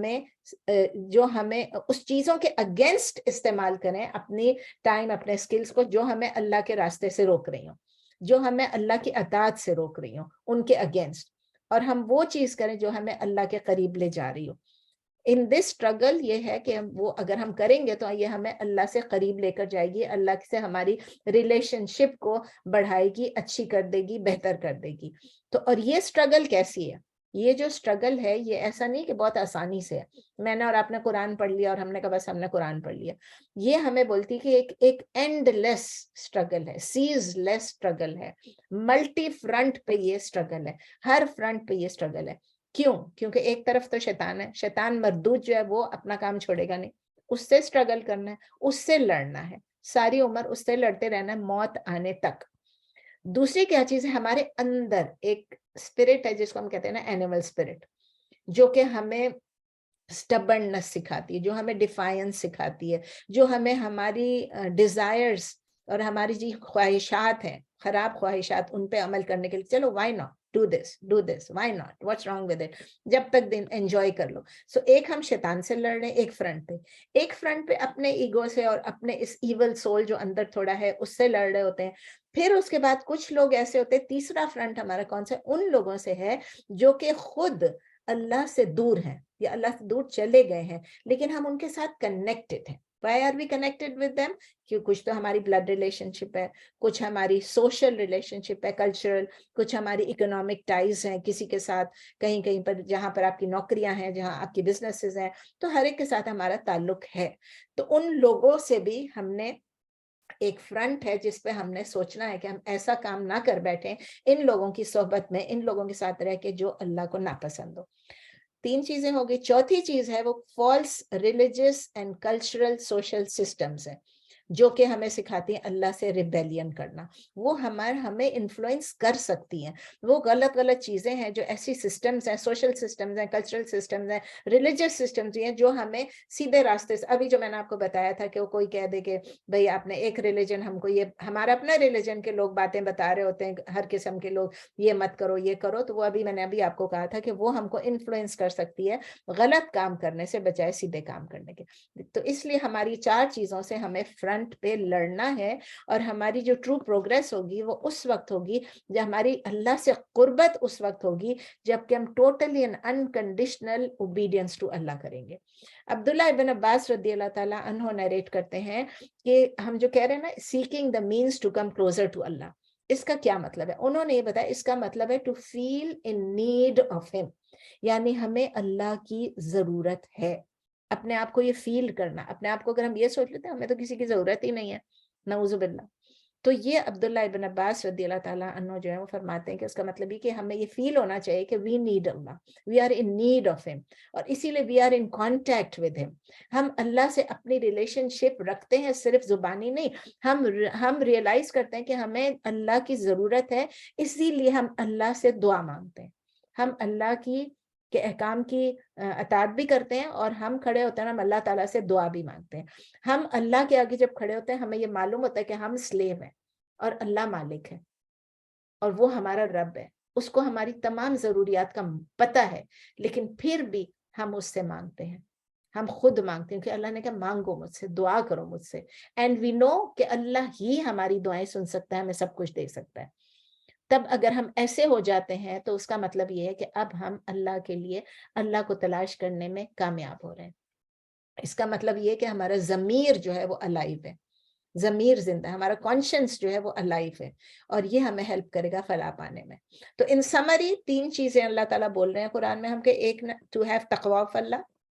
اس چیزوں کے اگینسٹ استعمال کریں اپنی ٹائم, اپنے اسکلز کو, جو ہمیں اللہ کے راستے سے روک رہی ہوں, جو ہمیں اللہ کی اطاعت سے روک رہی ہوں, ان کے اگینسٹ, اور ہم وہ چیز کریں جو ہمیں اللہ کے قریب لے جا رہی ہو. ان دس اسٹرگل یہ ہے کہ وہ اگر ہم کریں گے تو یہ ہمیں اللہ سے قریب لے کر جائے گی, اللہ سے ہماری ریلیشن شپ کو بڑھائے گی, اچھی کر دے گی, بہتر کر دے گی. تو اور یہ اسٹرگل کیسی ہے, یہ جو اسٹرگل ہے یہ ایسا نہیں کہ بہت آسانی سے ہے، میں نے اور آپ نے قرآن پڑھ لیا اور ہم نے کہا بس ہم نے قرآن پڑھ لیا. یہ ہمیں بولتی کہ ایک اینڈ لیس اسٹرگل ہے، سیز لیس اسٹرگل ہے، ملٹی فرنٹ پہ یہ اسٹرگل ہے، ہر فرنٹ پہ یہ اسٹرگل ہے. کیوں؟ کیونکہ ایک طرف تو شیطان ہے، شیطان مردود جو ہے وہ اپنا کام چھوڑے گا نہیں، اس سے اسٹرگل کرنا ہے، اس سے لڑنا ہے، ساری عمر اس سے لڑتے رہنا ہے موت آنے تک. دوسری کیا چیز ہے؟ ہمارے اندر ایک اسپرٹ ہے جس کو ہم کہتے ہیں نا اینیمل اسپرٹ، جو کہ ہمیں اسٹبرنس سکھاتی ہے، جو ہمیں ڈیفائنس سکھاتی ہے، جو ہمیں ہماری ڈیزائرز اور ہماری جو خواہشات ہیں، خراب خواہشات، ان پہ عمل کرنے کے لیے چلو why not do this why not what's wrong with it, جب تک دن انجوائے کر لو. سو ایک ہم شیطان سے لڑ رہے ہیں ایک فرنٹ پہ اپنے ایگو سے اور اپنے اس ایول سول جو اندر تھوڑا ہے اس سے لڑ رہے ہوتے ہیں. پھر اس کے بعد کچھ لوگ ایسے ہوتے ہیں، تیسرا فرنٹ ہمارا کون سا؟ ان لوگوں سے ہے جو کہ خود اللہ سے دور ہیں یا اللہ سے دور چلے گئے ہیں لیکن ہم ان کے ساتھ کنیکٹڈ ہیں. Why are we connected with them? کہ کچھ تو ہماری بلڈ ریلیشن شپ ہے، کچھ ہماری سوشل ریلیشن شپ ہے، کلچرل، کچھ ہماری اکنامک ٹائز ہیں کسی کے ساتھ، کہیں کہیں پر جہاں پر آپ کی نوکریاں ہیں، جہاں آپ کی بزنسز ہیں، تو ہر ایک کے ساتھ ہمارا تعلق ہے. تو ان لوگوں سے بھی ہم نے ایک فرنٹ ہے جس پہ ہم نے سوچنا ہے کہ ہم ایسا کام نہ کر بیٹھیں ان لوگوں کی صحبت میں، ان لوگوں کے ساتھ رہ کے جو اللہ کو ناپسند ہو. 3 چیزیں ہو گئی. چوتھی چیز ہے وہ false religious and cultural social systems ہیں جو کہ ہمیں سکھاتی ہیں اللہ سے ریبیلین کرنا. وہ ہمیں انفلوئنس کر سکتی ہیں. وہ غلط چیزیں ہیں جو ایسی سسٹمز ہیں، سوشل سسٹمز ہیں، کلچرل سسٹمز ہیں، ریلیجیس سسٹمز ہیں، جو ہمیں سیدھے راستے سے، ابھی جو میں نے آپ کو بتایا تھا کہ وہ کوئی کہہ دے کہ بھئی آپ نے ایک ریلیجن، ہم کو یہ ہمارا اپنا ریلیجن کے لوگ باتیں بتا رہے ہوتے ہیں، ہر قسم کے لوگ، یہ مت کرو یہ کرو، تو وہ میں نے ابھی آپ کو کہا تھا کہ وہ ہم کو انفلوئنس کر سکتی ہے غلط کام کرنے سے بجائے سیدھے کام کرنے کے. تو اس لیے ہماری 4 چیزوں سے ہمیں فرنٹ پہ لڑنا ہے، اور ہماری جو ٹرو پروگریس ہوگی وہ اس وقت ہوگی جب ہماری اللہ سے قربت اس وقت ہوگی جب کہ ہم totally and unconditional obedience to Allah کریں گے. عبداللہ ابن عباس رضی اللہ تعالیٰ عنہ نیریٹ کرتے ہیں کہ ہم جو کہہ رہے ہیں نا seeking the means to come closer to Allah, اس کا کیا مطلب ہے؟ انہوں نے یہ بتایا اس کا مطلب ہے to feel in need of ہم، یعنی ہمیں اللہ کی ضرورت ہے. اپنے آپ کو یہ فیل کرنا، اپنے آپ کو اگر ہم یہ سوچ لیتے ہیں ہمیں تو کسی کی ضرورت ہی نہیں ہے، نعوذ باللہ. تو یہ عبداللہ ابن عباس رضی اللہ تعالیٰ عنہ جو ہے وہ فرماتے ہیں کہ اس کا مطلب یہ کہ ہمیں یہ فیل ہونا چاہیے کہ we need Allah, we are in need of ہم، اور اسی لیے we are in contact with ہم. ہم اللہ سے اپنی ریلیشن شپ رکھتے ہیں، صرف زبانی نہیں، ہم ریئلائز کرتے ہیں کہ ہمیں اللہ کی ضرورت ہے، اسی لیے ہم اللہ سے دعا مانگتے ہیں، ہم اللہ کی کے احکام کی اطاعت بھی کرتے ہیں، اور ہم کھڑے ہوتے ہیں ہم اللہ تعالیٰ سے دعا بھی مانگتے ہیں. ہم اللہ کے آگے جب کھڑے ہوتے ہیں ہمیں یہ معلوم ہوتا ہے کہ ہم سلیو ہیں اور اللہ مالک ہے اور وہ ہمارا رب ہے، اس کو ہماری تمام ضروریات کا پتہ ہے، لیکن پھر بھی ہم اس سے مانگتے ہیں، ہم خود مانگتے ہیں کہ اللہ نے کہا مانگو مجھ سے، دعا کرو مجھ سے. اینڈ وی نو کہ اللہ ہی ہماری دعائیں سن سکتا ہے، ہمیں سب کچھ دے سکتا ہے. تب اگر ہم ایسے ہو جاتے ہیں تو اس کا مطلب یہ ہے کہ اب ہم اللہ کے لیے اللہ کو تلاش کرنے میں کامیاب ہو رہے ہیں. اس کا مطلب یہ ہے کہ ہمارا ضمیر جو ہے وہ الائیو ہے، ضمیر زندہ ہے، ہمارا کانشنس جو ہے وہ الائیو ہے، اور یہ ہمیں ہیلپ کرے گا فلاح پانے میں. تو ان سمری 3 چیزیں اللہ تعالیٰ بول رہے ہیں قرآن میں ہم کہ ایک ٹو ہیو تقوی آف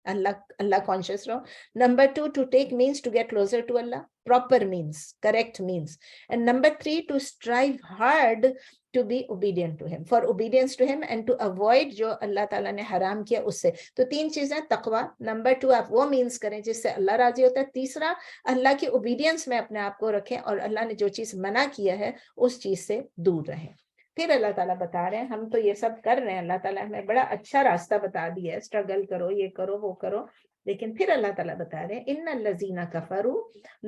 اللہ کانشیس رہو. Number 2 to take means to get closer to Allah, proper means, correct means. And number 3 to strive hard to be obedient to him, for obedience to him and to avoid جو اللہ تعالیٰ نے حرام کیا اس سے. تو 3 چیزیں تقوی، نمبر 2 آپ وہ مینس کریں جس سے اللہ راضی ہوتا ہے، تیسرا اللہ کی اوبیڈینس میں اپنے آپ کو رکھیں اور اللہ نے جو چیز منع کیا ہے اس چیز سے دور رہیں. پھر اللہ تعالیٰ بتا رہے ہیں ہم تو یہ سب کر رہے ہیں، اللہ تعالیٰ ہمیں بڑا اچھا راستہ بتا دیا ہے، اسٹرگل کرو، یہ کرو وہ کرو، لیکن پھر اللہ تعالیٰ بتا رہے ہیں ان الذین کفروا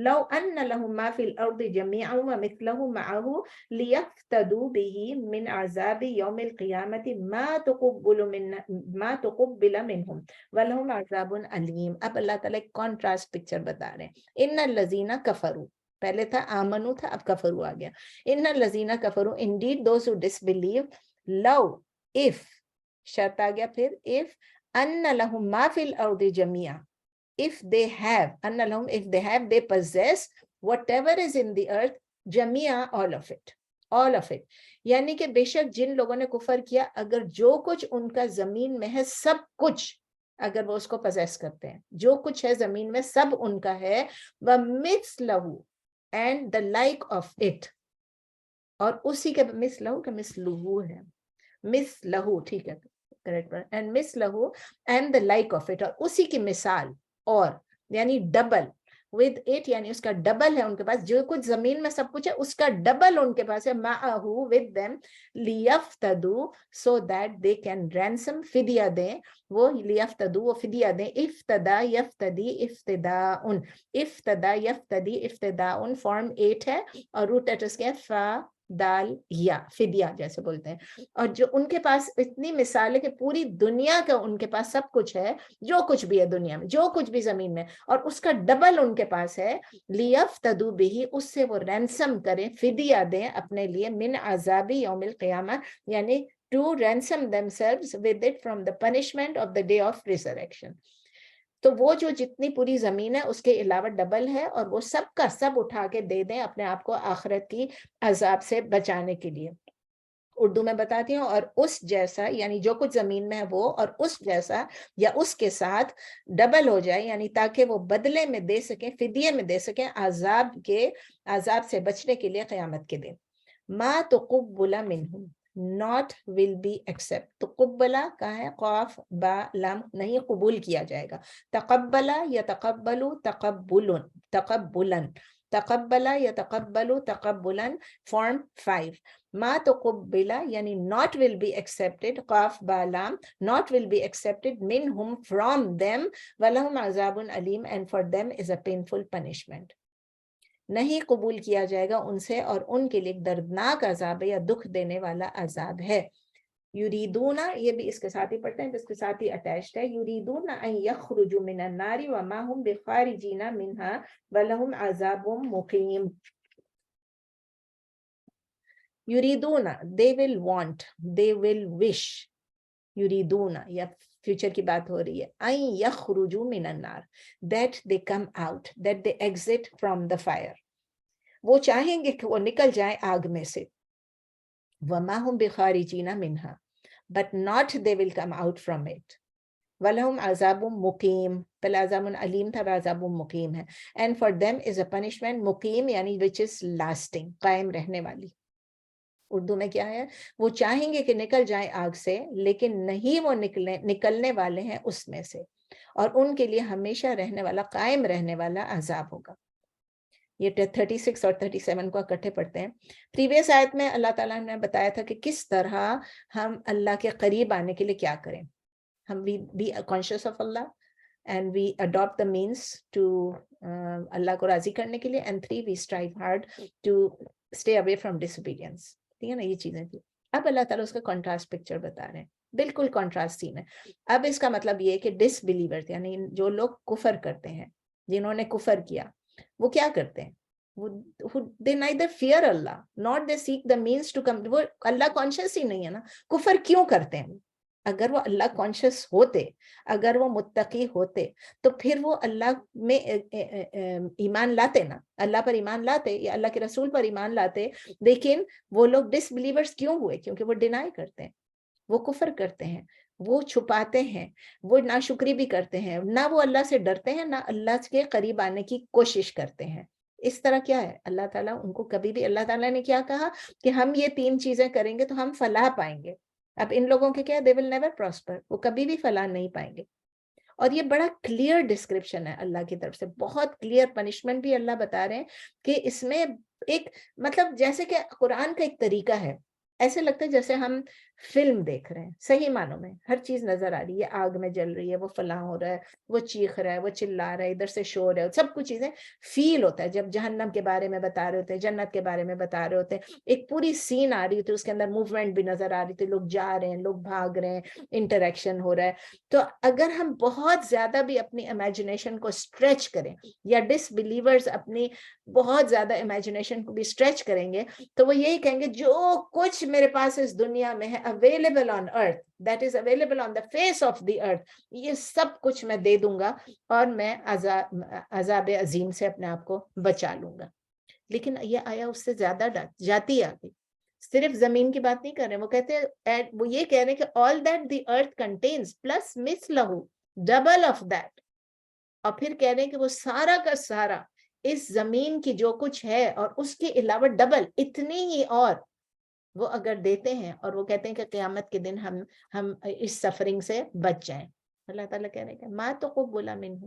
لو ان لهم ما فی الارض جميعا ومثله معه لیفتدوا به من عذاب یوم القیامة ما تقبل منهم ولهم عذاب علیم. اب اللہ تعالیٰ ایک کانٹراسٹ پکچر بتا رہے ہیں. ان الذین کفروا، پہلے تھا آمنو تھا، اب کفروا آ گیا. ان الذین کفروا indeed those who disbelieve، love if شرط آ گیا، پھر if ان لهم ما فی الارض جميعا، if they have، ان لهم if they have، they possess whatever is in the earth جميعا all of it. all of it. یعنی کہ بے شک جن لوگوں نے کفر کیا اگر جو کچھ ان کا زمین میں ہے سب کچھ اگر وہ اس کو پوزیس کرتے ہیں, جو کچھ ہے زمین میں سب ان کا ہے, وَمِثْلَهُ and the like of it, اور اسی کے مثلہو کہ مثلہو ہے, مثلہو ٹھیک ہے correct, and مثلہو and the like of it, اور اسی کی مثال, اور یعنی ڈبل, with it یعنی اس کا ڈبل ہے ان کے پاس, جو کچھ زمین میں سب کچھ ہے اس کا ڈبل ان کے پاس ہے, معہو with them, لیفتدو so that they can ransom, فدیہ دیں, وہ لیفتدو وہ فدیہ دیں, افتدا یفتدی افتداءن, افتدا یفتدی افتداءن فارم 8 ہے, اور روٹ لیٹرز کے فا دال یا, فدیہ جیسے بولتے ہیں. اور جو ان کے پاس اتنی مثال ہے کہ پوری دنیا کا ان کے پاس سب کچھ ہے, جو کچھ بھی ہے دنیا میں, جو کچھ بھی زمین میں, اور اس کا ڈبل ان کے پاس ہے, لیفتدو بہی اس سے وہ رینسم کریں, فدیہ دیں اپنے لیے, من عذاب یوم القیامہ یعنی to ransom themselves with it from the punishment of the day of resurrection. تو وہ جو جتنی پوری زمین ہے اس کے علاوہ ڈبل ہے, اور وہ سب کا سب اٹھا کے دے دیں اپنے آپ کو آخرت کی عذاب سے بچانے کے لیے. اردو میں بتاتی ہوں, اور اس جیسا یعنی جو کچھ زمین میں ہے وہ, اور اس جیسا یا اس کے ساتھ ڈبل ہو جائے, یعنی تاکہ وہ بدلے میں دے سکیں, فدیے میں دے سکیں عذاب سے بچنے کے لیے قیامت کے دن. ما تقبل منہم not will be accept. تقبلا کہاں ہے, قاف با لام, نہیں قبول کیا جائے گا. تقبلا یتقبل تقبلن, تقبلن, تقبلا یتقبل تقبلن فارم 5. ما تقبلا یعنی not will be accepted, قاف با لام, not will be accepted منہم from them, ولہم عذاب علیم and for them is a painful punishment. نہیں قبول کیا جائے گا ان سے, اور ان کے لیے دردناک عذاب ہے یا دکھ دینے والا عذاب ہے. یریدونا, یہ بھی اس کے ساتھ ہی پڑھتے ہیں, اس کے ساتھ ہی اٹیچڈ ہے. یریدون ان یخرجوا من النار وما هم بخارجین منها ولہم عذاب مقیم. یریدون they will want, they will wish. یریدون یا فیوچر کی بات ہو رہی ہے, ان یخرجوا من النار that they come out, that they exit from the fire. وہ چاہیں گے کہ وہ نکل جائیں آگ میں سے. وما هم بخارجین منها, but not they will come out from it. وَلَهُمْ عَذَابٌ مُقِيمٌ, پہلے عذاب علیم تھا, عذاب مقیم ہے. And for them is a punishment مقیم یعنی which is lasting, قائم رہنے والی. اردو میں کیا ہے, وہ چاہیں گے کہ نکل جائیں آگ سے, لیکن نہیں وہ نکلنے والے ہیں اس میں سے, اور ان کے لیے ہمیشہ رہنے والا, قائم رہنے والا عذاب ہوگا. یہ 36 اور 37 کو اکٹھے پڑھتے ہیں. پریویس آیت میں اللہ تعالیٰ نے بتایا تھا کہ کس طرح ہم اللہ کے قریب آنے کے لیے کیا کریں. ہم be conscious of Allah and we adopt the means to اللہ کو راضی کرنے کے لیے, and 3 we strive hard to stay away from disobedience. ٹھیک ہے نا, یہ چیزیں تھی. اب اللہ تعالیٰ اس کا کنٹراسٹ پکچر بتا رہے ہیں, بالکل کنٹراسٹ سین ہے. اب اس کا مطلب یہ کہ ڈس بلیورز یعنی جو لوگ کفر کرتے ہیں, جنہوں نے کفر کیا, وہ کیا کرتے ہیں, they neither fear Allah nor they seek the means to come. وہ اللہ کانشیس ہی نہیں ہے نا, کفر کیوں کرتے ہیں؟ اگر وہ اللہ کانشیس ہوتے, اگر وہ متقی ہوتے, تو پھر وہ اللہ میں ایمان لاتے نا, اللہ پر ایمان لاتے یا اللہ کے رسول پر ایمان لاتے. لیکن وہ لوگ ڈس بلیورز کیوں ہوئے؟ کیونکہ وہ ڈینائی کرتے ہیں, وہ کفر کرتے ہیں, وہ چھپاتے ہیں, وہ ناشکری بھی کرتے ہیں, نہ وہ اللہ سے ڈرتے ہیں, نہ اللہ کے قریب آنے کی کوشش کرتے ہیں. اس طرح کیا ہے, اللہ تعالیٰ ان کو کبھی بھی, اللہ تعالیٰ نے کیا کہا کہ ہم یہ 3 چیزیں کریں گے تو ہم فلاح پائیں گے. اب ان لوگوں کے کیا, they will never prosper, وہ کبھی بھی فلاح نہیں پائیں گے. اور یہ بڑا کلیئر ڈسکرپشن ہے اللہ کی طرف سے, بہت کلیئر پنشمنٹ بھی اللہ بتا رہے ہیں کہ اس میں ایک مطلب جیسے کہ قرآن کا ایک طریقہ ہے, ایسے لگتا ہے جیسے ہم فلم دیکھ رہے ہیں, صحیح معنوں میں ہر چیز نظر آ رہی ہے, آگ میں جل رہی ہے, وہ فلاں ہو رہا ہے, وہ چیخ رہا ہے, وہ چلا رہا ہے, ادھر سے شور ہے, سب کچھ چیزیں فیل ہوتا ہے. جب جہنم کے بارے میں بتا رہے ہوتے ہیں, جنت کے بارے میں بتا رہے ہوتے ہیں, ایک پوری سین آ رہی ہوتی ہے, اس کے اندر موومنٹ بھی نظر آ رہی تھی, لوگ جا رہے ہیں, لوگ بھاگ رہے ہیں, انٹریکشن ہو رہا ہے. تو اگر ہم بہت زیادہ بھی اپنی امیجنیشن کو اسٹریچ کریں, یا ڈس بلیورز اپنی بہت زیادہ امیجنیشن کو بھی اسٹریچ کریں گے, تو وہ یہی کہیں گے جو کچھ میرے پاس اس دنیا میں ہے available on earth, that is available on the face of the earth, یہ سب کچھ میں دے دوں گا اور میں عذاب عظیم سے اپنے آپ کو بچا لوں گا. لیکن یہ آیا اس سے زیادہ جاتی آگئی. صرف زمین کی بات نہیں کر رہے ہیں, وہ کہتے ہیں, وہ یہ کہہ رہے ہیں کہ all that the earth contains plus مثلہ, double of that. اور پھر کہہ رہے ہیں کہ وہ سارا کا سارا اس زمین کی جو کچھ ہے اور اس کے علاوہ ڈبل اتنی ہی اور وہ اگر دیتے ہیں, اور وہ کہتے ہیں کہ قیامت کے دن ہم اس سفرنگ سے بچ جائیں. اللہ تعالیٰ کہہ رہے ہیں ما تقبل منہ,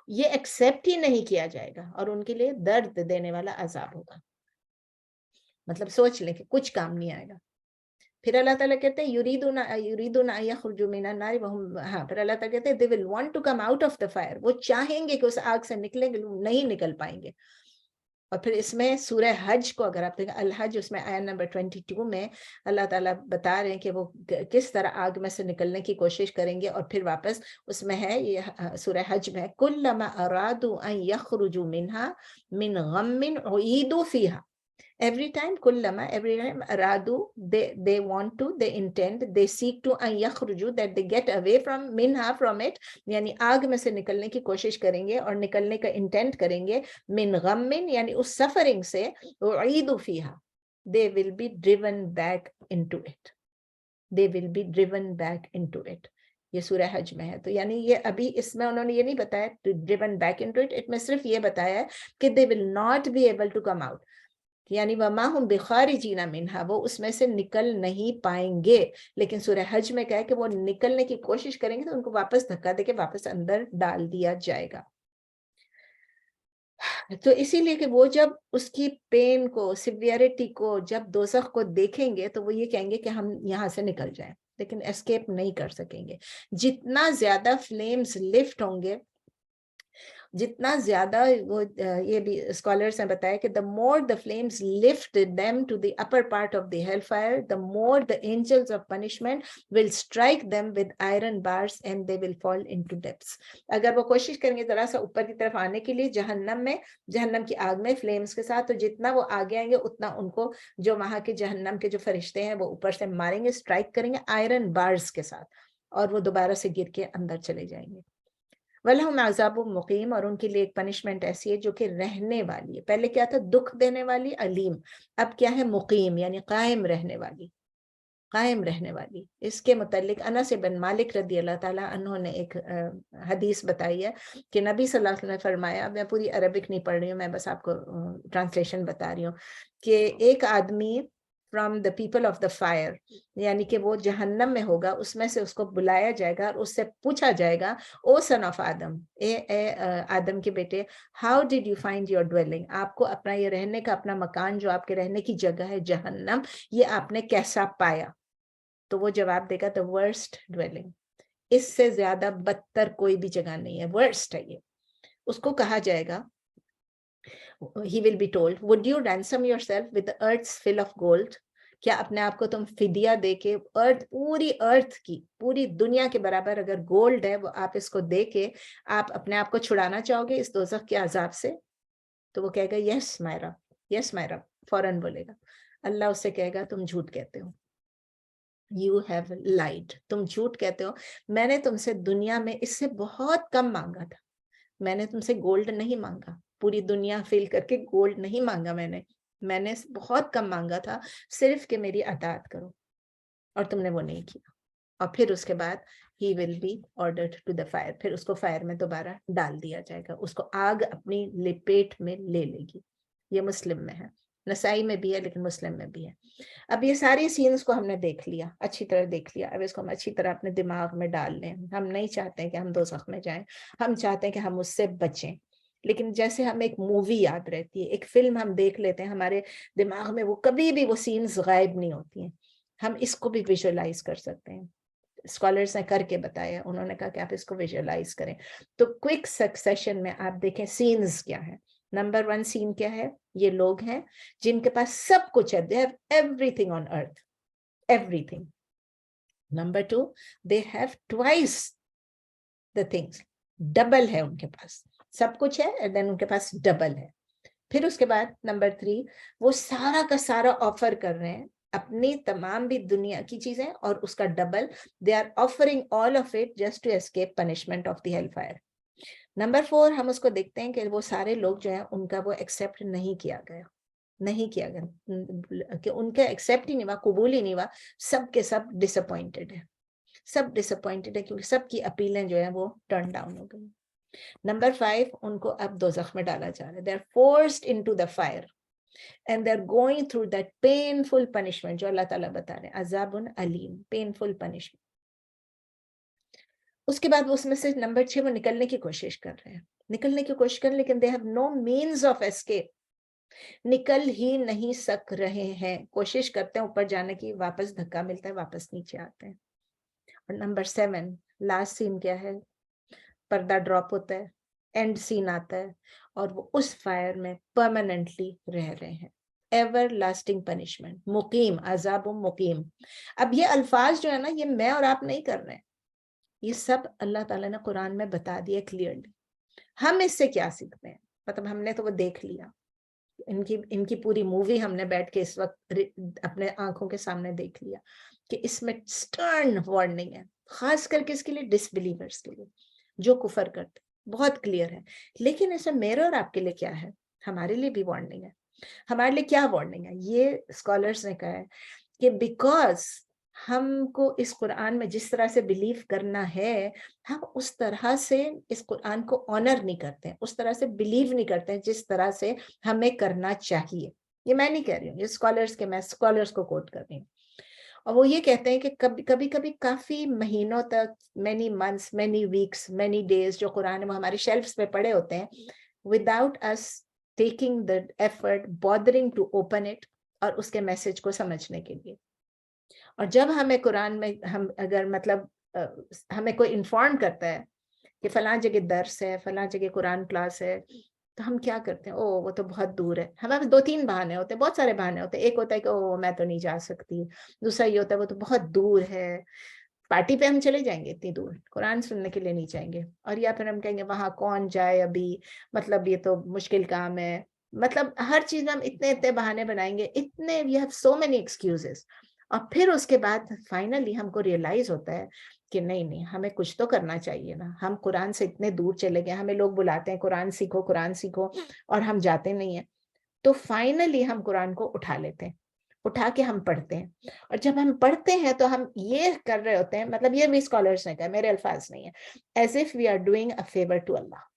یہ ایکسیپٹ ہی نہیں کیا جائے گا اور ان کے لیے درد دینے والا عذاب ہوگا. مطلب سوچ لیں کہ کچھ کام نہیں آئے گا. پھر اللہ تعالیٰ کہتے ہیں یریدون ان یخرجوا من النار وهم, ہاں پھر اللہ تعالیٰ کہتے ہیں they will want to come out of the fire, وہ چاہیں گے کہ اس آگ سے نکلیں گے, نہیں نکل پائیں گے. اور پھر اس میں سورہ حج کو اگر آپ دیکھیں, الحج, اس میں آیت نمبر 22 میں اللہ تعالیٰ بتا رہے ہیں کہ وہ کس طرح آگ میں سے نکلنے کی کوشش کریں گے. اور پھر واپس اس میں ہے, یہ سورہ حج میں, کلما ارادوا ان یخرجوا منها من غم اعیدوا فیہا. Every time, kullama, every time, aradu, they want to, they intend, they seek to an yakhruju, that they get away from minha, from it, یعنی آگ میں سے نکلنے کی کوشش کریں گے اور نکلنے کا انٹینٹ کریں گے, من غمن, یعنی اس سفرنگ سے, اعیدوا فیہا, they will be driven back into it, they will be driven back into it. یہ سورہ حج میں ہے. تو یعنی یہ ابھی اس میں انہوں نے یہ نہیں بتایا driven back into it, میں صرف یہ بتایا ہے کہ they will not be able to come out, یعنی وَمَا هُمْ بِخَارِجِينَ مِنْهَا, وہ اس میں سے نکل نہیں پائیں گے. لیکن سورہ حج میں کہا ہے کہ وہ نکلنے کی کوشش کریں گے تو ان کو واپس دھکا دے کے واپس اندر ڈال دیا جائے گا. تو اسی لیے کہ وہ جب اس کی پین کو, سیویئرٹی کو, جب دوزخ کو دیکھیں گے تو وہ یہ کہیں گے کہ ہم یہاں سے نکل جائیں, لیکن اسکیپ نہیں کر سکیں گے. جتنا زیادہ فلیمز لفٹ ہوں گے, جتنا زیادہ وہ, یہ بھی اسکالرز نے بتایا کہ the more the flames lift them to the upper part of the hellfire, the more the angels of punishment will strike them with iron bars and they will fall into depths. اگر وہ کوشش کریں گے ذرا سا اوپر کی طرف آنے کے لیے جہنم میں, جہنم کی آگ میں فلیمز کے ساتھ, تو جتنا وہ آگے آئیں گے اتنا ان کو جو وہاں کے جہنم کے جو فرشتے ہیں وہ اوپر سے ماریں گے, اسٹرائک کریں گے آئرن بارز کے ساتھ, اور وہ دوبارہ سے گر کے اندر چلے جائیں گے. وَلَهُمْ عَذَابٌ مُقِيمٌ, اور ان کے لیے ایک پنشمنٹ ایسی ہے جو کہ رہنے والی ہے. پہلے کیا تھا, دکھ دینے والی, علیم, اب کیا ہے, مقیم, یعنی قائم رہنے والی, قائم رہنے والی. اس کے متعلق انس بن مالک رضی اللہ تعالیٰ عنہ نے ایک حدیث بتائی ہے کہ نبی صلی اللہ علیہ وسلم نے فرمایا, میں پوری عربک نہیں پڑھ رہی ہوں, میں بس آپ کو ٹرانسلیشن بتا رہی ہوں, کہ ایک آدمی from the people of the fire, یعنی کہ وہ جہنم میں ہوگا, اس میں سے اس کو بلایا جائے گا اور اس سے پوچھا جائے گا, او son of Adam, اے آدم کے بیٹے, how did you find your dwelling, آپ کو اپنا یہ رہنے کا اپنا مکان, جو آپ کے رہنے کی جگہ ہے جہنم, یہ آپ نے کیسا پایا؟ تو وہ جواب دے گا the worst dwelling, اس سے زیادہ بدتر کوئی بھی جگہ نہیں ہے, worst ہے یہ. اس کو کہا جائے گا, he will be told, would you ransom yourself with the earth's fill of gold, کیا اپنے آپ کو تم فدیہ دے کے, پوری ارتھ کی, پوری دنیا کے برابر اگر گولڈ ہے وہ آپ اس کو دے کے آپ اپنے آپ کو چھڑانا چاہو گے اس دوزخ کے عذاب سے؟ تو وہ کہے گا یس مائی رب, یس مائی رب, فوراً بولے گا. اللہ اس سے کہے گا تم جھوٹ کہتے ہو, you have lied, تم جھوٹ کہتے ہو, میں نے تم سے دنیا میں اس سے بہت کم مانگا تھا, میں نے تم سے گولڈ نہیں مانگا, پوری دنیا فل کر کے گولڈ نہیں مانگا, میں نے بہت کم مانگا تھا, صرف کہ میری اطاعت کرو, اور تم نے وہ نہیں کیا. اور پھر اس کے بعد he will be ordered to the fire, پھر اس کو فائر میں دوبارہ ڈال دیا جائے گا, اس کو آگ اپنی لپیٹ میں لے لے گی. یہ مسلم میں ہے, نسائی میں بھی ہے, لیکن مسلم میں بھی ہے. اب یہ ساری سینز کو ہم نے دیکھ لیا, اچھی طرح دیکھ لیا, اب اس کو ہم اچھی طرح اپنے دماغ میں ڈال لیں. ہم نہیں چاہتے ہیں کہ ہم دوزخ میں جائیں, ہم چاہتے ہیں کہ ہم اس سے بچیں. لیکن جیسے ہم ایک مووی یاد رہتی ہے, ایک فلم ہم دیکھ لیتے ہیں, ہمارے دماغ میں وہ کبھی بھی وہ سینز غائب نہیں ہوتی ہیں, ہم اس کو بھی ویژولائز کر سکتے ہیں. اسکالرز نے کر کے بتایا, انہوں نے کہا کہ آپ اس کو ویژولائز کریں. تو کوئک سکسیشن میں آپ دیکھیں سینز کیا ہے. نمبر 1 سین کیا ہے, یہ لوگ ہیں جن کے پاس سب کچھ ہے, they have everything on earth, everything. Number 2, they have twice the things, double ہے ان کے پاس, سب کچھ ہے and then ان کے پاس ڈبل ہے. پھر اس کے بعد نمبر 3, وہ سارا کا سارا آفر کر رہے ہیں, اپنی تمام بھی دنیا کی چیزیں اور اس کا double, they are offering all of it just to escape punishment of the hellfire. Number 4 ہم اس کو دیکھتے ہیں کہ وہ سارے لوگ جو ہیں ان کا وہ ایکسیپٹ نہیں کیا گیا, نہیں کیا گیا کہ ان کا ایکسیپٹ ہی نہیں ہوا, قبول ہی نہیں ہوا. سب کے سب ڈسپوائنٹڈ ہے, سب ڈسپوائنٹڈ ہے کیونکہ سب کی اپیلیں جو ہیں وہ ٹرن ڈاؤن ہو گئی. نمبر 5, ان کو اب دوزخ میں ڈالا جا رہا ہے. they are forced into the fire and they are going through that painful punishment جو اللہ تعالیٰ بتا رہے ہیں, عذاب علیم, painful punishment. اس کے بعد اس میں سے نمبر 6 وہ نکلنے کی کوشش کر رہے ہیں, نکلنے کی کوشش کر, لیکن they have no means of escape, نکل ہی نہیں سک رہے ہیں. کوشش کرتے ہیں اوپر جانے کی, واپس دھکا ملتا ہے, واپس نیچے آتے ہیں. اور نمبر 7 لاسٹ سین کیا ہے, پردہ ڈراپ ہوتا ہے, اینڈ سین آتا ہے, اور وہ اس فائر میں پرماننٹلی رہ رہے ہیں. ایور لاسٹنگ پنشمنٹ, مقیم, عذاب مقیم. اب یہ الفاظ جو ہے نا, یہ میں اور آپ نہیں کر رہے ہیں, یہ سب اللہ تعالیٰ نے قرآن میں بتا دیا کلیئرلی. ہم اس سے کیا سیکھتے ہیں, مطلب ہم نے تو وہ دیکھ لیا, ان کی پوری مووی ہم نے بیٹھ کے اس وقت اپنے آنکھوں کے سامنے دیکھ لیا کہ اس میں سٹرن وارننگ ہے, خاص کر کے اس کے لیے ڈس بلیورز کے لیے جو کفر کرتے, بہت کلیئر ہے. لیکن اس میں میرے اور آپ کے لیے کیا ہے, ہمارے لیے بھی وارننگ ہے. ہمارے لیے کیا وارننگ ہے, یہ اسکالرز نے کہا ہے کہ بیکاز ہم کو اس قرآن میں جس طرح سے بلیو کرنا ہے, ہم اس طرح سے اس قرآن کو آنر نہیں کرتے ہیں, اس طرح سے بلیو نہیں کرتے ہیں جس طرح سے ہمیں کرنا چاہیے. یہ میں نہیں کہہ رہی ہوں, یہ اسکالرز کے, میں اسکالرز کو کوٹ کر رہی ہوں. اور وہ یہ کہتے ہیں کہ کبھی کبھی کافی مہینوں تک, many months, many weeks, many days جو قرآن وہ ہمارے شیلفز پہ پڑے ہوتے ہیں, without us taking the effort bothering to open it, اور اس کے میسج کو سمجھنے کے لیے. اور جب ہمیں قرآن میں ہم اگر مطلب ہمیں کوئی انفارم کرتا ہے کہ فلاں جگہ درس ہے, فلاں جگہ قرآن کلاس ہے, تو ہم کیا کرتے ہیں, وہ تو بہت دور ہے. ہمارے 2-3 بہانے ہوتے ہیں, بہت سارے بہانے ہوتے ہیں. ایک ہوتا ہے کہ میں تو نہیں جا سکتی, دوسرا یہ ہوتا ہے وہ تو بہت دور ہے, پارٹی پہ ہم چلے جائیں گے اتنی دور, قرآن سننے کے لیے نہیں جائیں گے. اور یا پھر ہم کہیں گے وہاں کون جائے ابھی, مطلب یہ تو مشکل کام ہے. مطلب ہر چیز میں ہم اتنے بہانے بنائیں گے, اتنے, we have so many excuses. اور پھر اس کے بعد فائنلی ہم کو ریئلائز ہوتا ہے کہ نہیں, ہمیں کچھ تو کرنا چاہیے نا. ہم قرآن سے اتنے دور چلے گئے, ہمیں لوگ بلاتے ہیں قرآن سیکھو, قرآن سیکھو, اور ہم جاتے نہیں ہیں. تو فائنلی ہم قرآن کو اٹھا لیتے ہیں, اٹھا کے ہم پڑھتے ہیں. اور جب ہم پڑھتے ہیں تو ہم یہ کر رہے ہوتے ہیں, مطلب یہ بھی اسکالرز نے کہا, میرے الفاظ نہیں ہیں, as if we are doing a favour to Allah.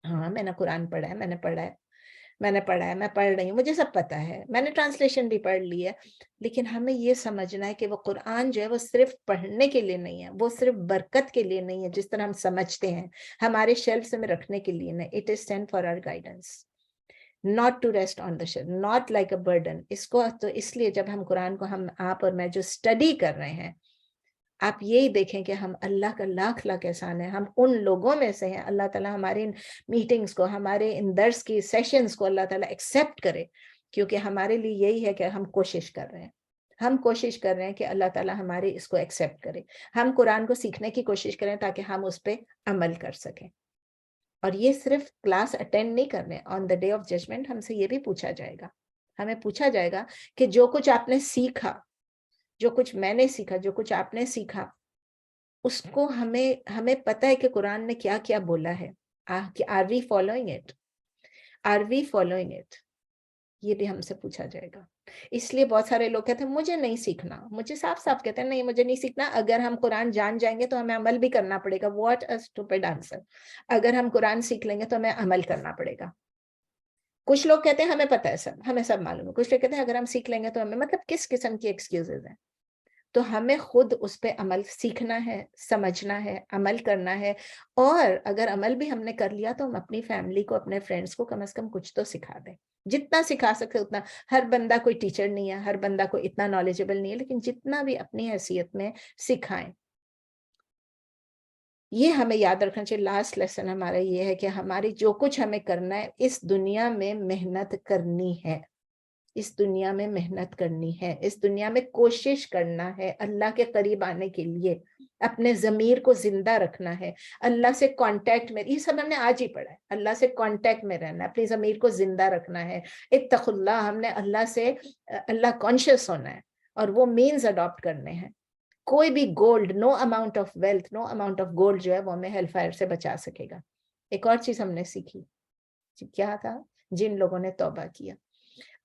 ہاں میں نے قرآن پڑھا ہے, میں نے پڑھا ہے, میں پڑھ رہی ہوں, مجھے سب پتا ہے, میں نے ٹرانسلیشن بھی پڑھ لی ہے. لیکن ہمیں یہ سمجھنا ہے کہ وہ قرآن جو ہے وہ صرف پڑھنے کے لیے نہیں ہے, وہ صرف برکت کے لیے نہیں ہے جس طرح ہم سمجھتے ہیں, ہمارے شیلف میں رکھنے کے لیے نہیں. It is sent for our guidance, not to rest on the shelf, not like a burden. اس کو تو اس لیے جب ہم قرآن کو, ہم آپ اور میں جو اسٹڈی کر رہے ہیں, آپ یہی دیکھیں کہ ہم اللہ کا لاکھ احسان ہے, ہم ان لوگوں میں سے ہیں. اللہ تعالیٰ ہمارے ان میٹنگز کو, ہمارے ان درس کی سیشنز کو اللہ تعالیٰ ایکسیپٹ کرے, کیونکہ ہمارے لیے یہی ہے کہ ہم کوشش کر رہے ہیں, ہم کوشش کر رہے ہیں کہ اللہ تعالیٰ ہمارے اس کو ایکسیپٹ کرے. ہم قرآن کو سیکھنے کی کوشش کریں تاکہ ہم اس پہ عمل کر سکیں. اور یہ صرف کلاس اٹینڈ نہیں کرنے, آن دا ڈے آف ججمنٹ ہم سے یہ بھی پوچھا جائے گا, ہمیں پوچھا جائے گا کہ جو کچھ آپ نے سیکھا, جو کچھ میں نے سیکھا, جو کچھ آپ نے سیکھا, اس کو ہمیں پتہ ہے کہ قرآن نے کیا کیا بولا ہے. Are we following it, are we following it, یہ بھی ہم سے پوچھا جائے گا. اس لیے بہت سارے لوگ کہتے ہیں مجھے نہیں سیکھنا, مجھے صاف کہتے ہیں نہیں مجھے نہیں سیکھنا. اگر ہم قرآن جان جائیں گے تو ہمیں عمل بھی کرنا پڑے گا. What a stupid answer. اگر ہم قرآن سیکھ لیں گے تو ہمیں عمل کرنا پڑے گا. کچھ لوگ کہتے ہیں ہمیں پتہ ہے سب, ہمیں سب معلوم ہے. کچھ لوگ کہتے ہیں اگر ہم سیکھ لیں گے تو ہمیں, مطلب کس قسم کی ایکسکیوزز ہیں. تو ہمیں خود اس پہ عمل سیکھنا ہے, سمجھنا ہے, عمل کرنا ہے. اور اگر عمل بھی ہم نے کر لیا تو ہم اپنی فیملی کو, اپنے فرینڈس کو کم از کم کچھ تو سکھا دیں, جتنا سکھا سکتے اتنا. ہر بندہ کوئی ٹیچر نہیں ہے, ہر بندہ کوئی اتنا نالجبل نہیں ہے, لیکن جتنا بھی اپنی حیثیت میں سکھائیں. یہ ہمیں یاد رکھنا چاہیے. لاسٹ لیسن ہمارا یہ ہے کہ ہماری جو کچھ ہمیں کرنا ہے, اس دنیا میں محنت کرنی ہے, اس دنیا میں محنت کرنی ہے, اس دنیا میں کوشش کرنا ہے اللہ کے قریب آنے کے لیے, اپنے ضمیر کو زندہ رکھنا ہے, اللہ سے کانٹیکٹ میں, یہ سب ہم نے آج ہی پڑھا ہے, اللہ سے کانٹیکٹ میں رہنا ہے, اپنی ضمیر کو زندہ رکھنا ہے. اتقوا اللہ, ہم نے اللہ سے, اللہ کانشیس ہونا ہے, اور وہ مینز اڈاپٹ کرنے ہیں. کوئی بھی gold, no amount of wealth, no amount of gold جو ہے وہ ہمیں ہیل فائر سے بچا سکے گا. ایک اور چیز ہم نے سیکھی, کیا تھا, جن لوگوں نے توبہ کیا.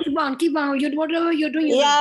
keep on. You whatever you're doing.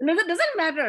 No, that doesn't matter.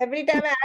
every time I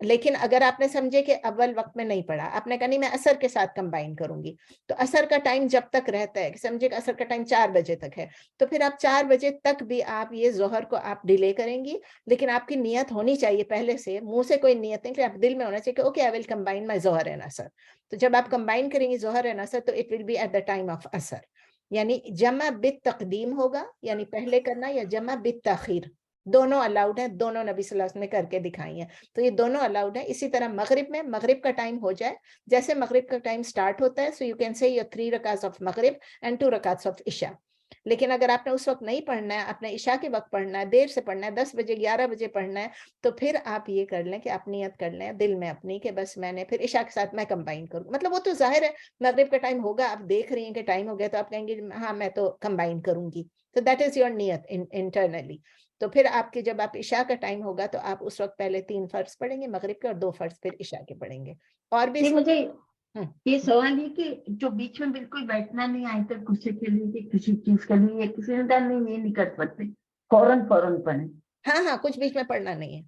لیکن اگر آپ نے سمجھے کہ اول وقت میں نہیں پڑھا, آپ نے کہا نہیں میں عصر کے ساتھ کمبائن کروں گی, تو عصر کا ٹائم جب تک رہتا ہے, سمجھے کہ عصر کا ٹائم 4 بجے تک ہے, تو پھر آپ 4 بجے تک بھی آپ یہ ظہر کو آپ ڈیلے کریں گی, لیکن آپ کی نیت ہونی چاہیے پہلے سے, منہ سے کوئی نیت نہیں, کہ آپ دل میں ہونا چاہیے کہ اوکے آئی ول کمبائن مائی ظہر اینڈ عصر. تو جب آپ کمبائن کریں گی ظہر اینڈ عصر, تو it will be at the time of Asr, یعنی جمع بالتقدیم ہوگا, یعنی پہلے کرنا, یا جمع بالتاخیر, دونوں الاؤڈ ہیں, دونوں نبی صلی اللہ علیہ وسلم نے کر کے دکھائی ہیں, تو یہ دونوں الاؤڈ ہیں. اسی طرح مغرب میں, مغرب کا ٹائم ہو جائے, جیسے مغرب کا ٹائم سٹارٹ ہوتا ہے, so you can say your 3 rakats of Maghrib and 2 rakats of Isha. لیکن اگر آپ نے اس وقت نہیں پڑھنا ہے, آپ نے عشاء کے وقت پڑھنا ہے, دیر سے پڑھنا ہے, 10 بجے 11 بجے پڑھنا ہے, تو پھر آپ یہ کر لیں کہ آپ نیت کر لیں دل میں اپنی کہ بس میں نے پھر عشاء کے ساتھ میں کمبائن کروں. مطلب وہ تو ظاہر ہے مغرب کا ٹائم ہوگا, آپ دیکھ رہی ہیں کہ ٹائم ہو گیا, تو آپ کہیں گے ہاں میں تو کمبائن کروں گی, تو دیٹ از یور نیت انٹرنلی. تو پھر آپ کے جب آپ عشاء کا ٹائم ہوگا, تو آپ اس وقت پہلے 3 فرض پڑھیں گے مغرب کے, اور 2 فرض پھر عشاء کے پڑھیں گے. اور بھی مجھے یہ سوال ہے کہ جو بیچ میں بالکل بیٹھنا نہیں آئے تک کسی کے لیے, کہ کسی چیز کے لیے, یا کسی نے نہیں یہ نہیں کر سکتے, فوراً پڑھیں. ہاں کچھ بیچ میں پڑھنا نہیں ہے,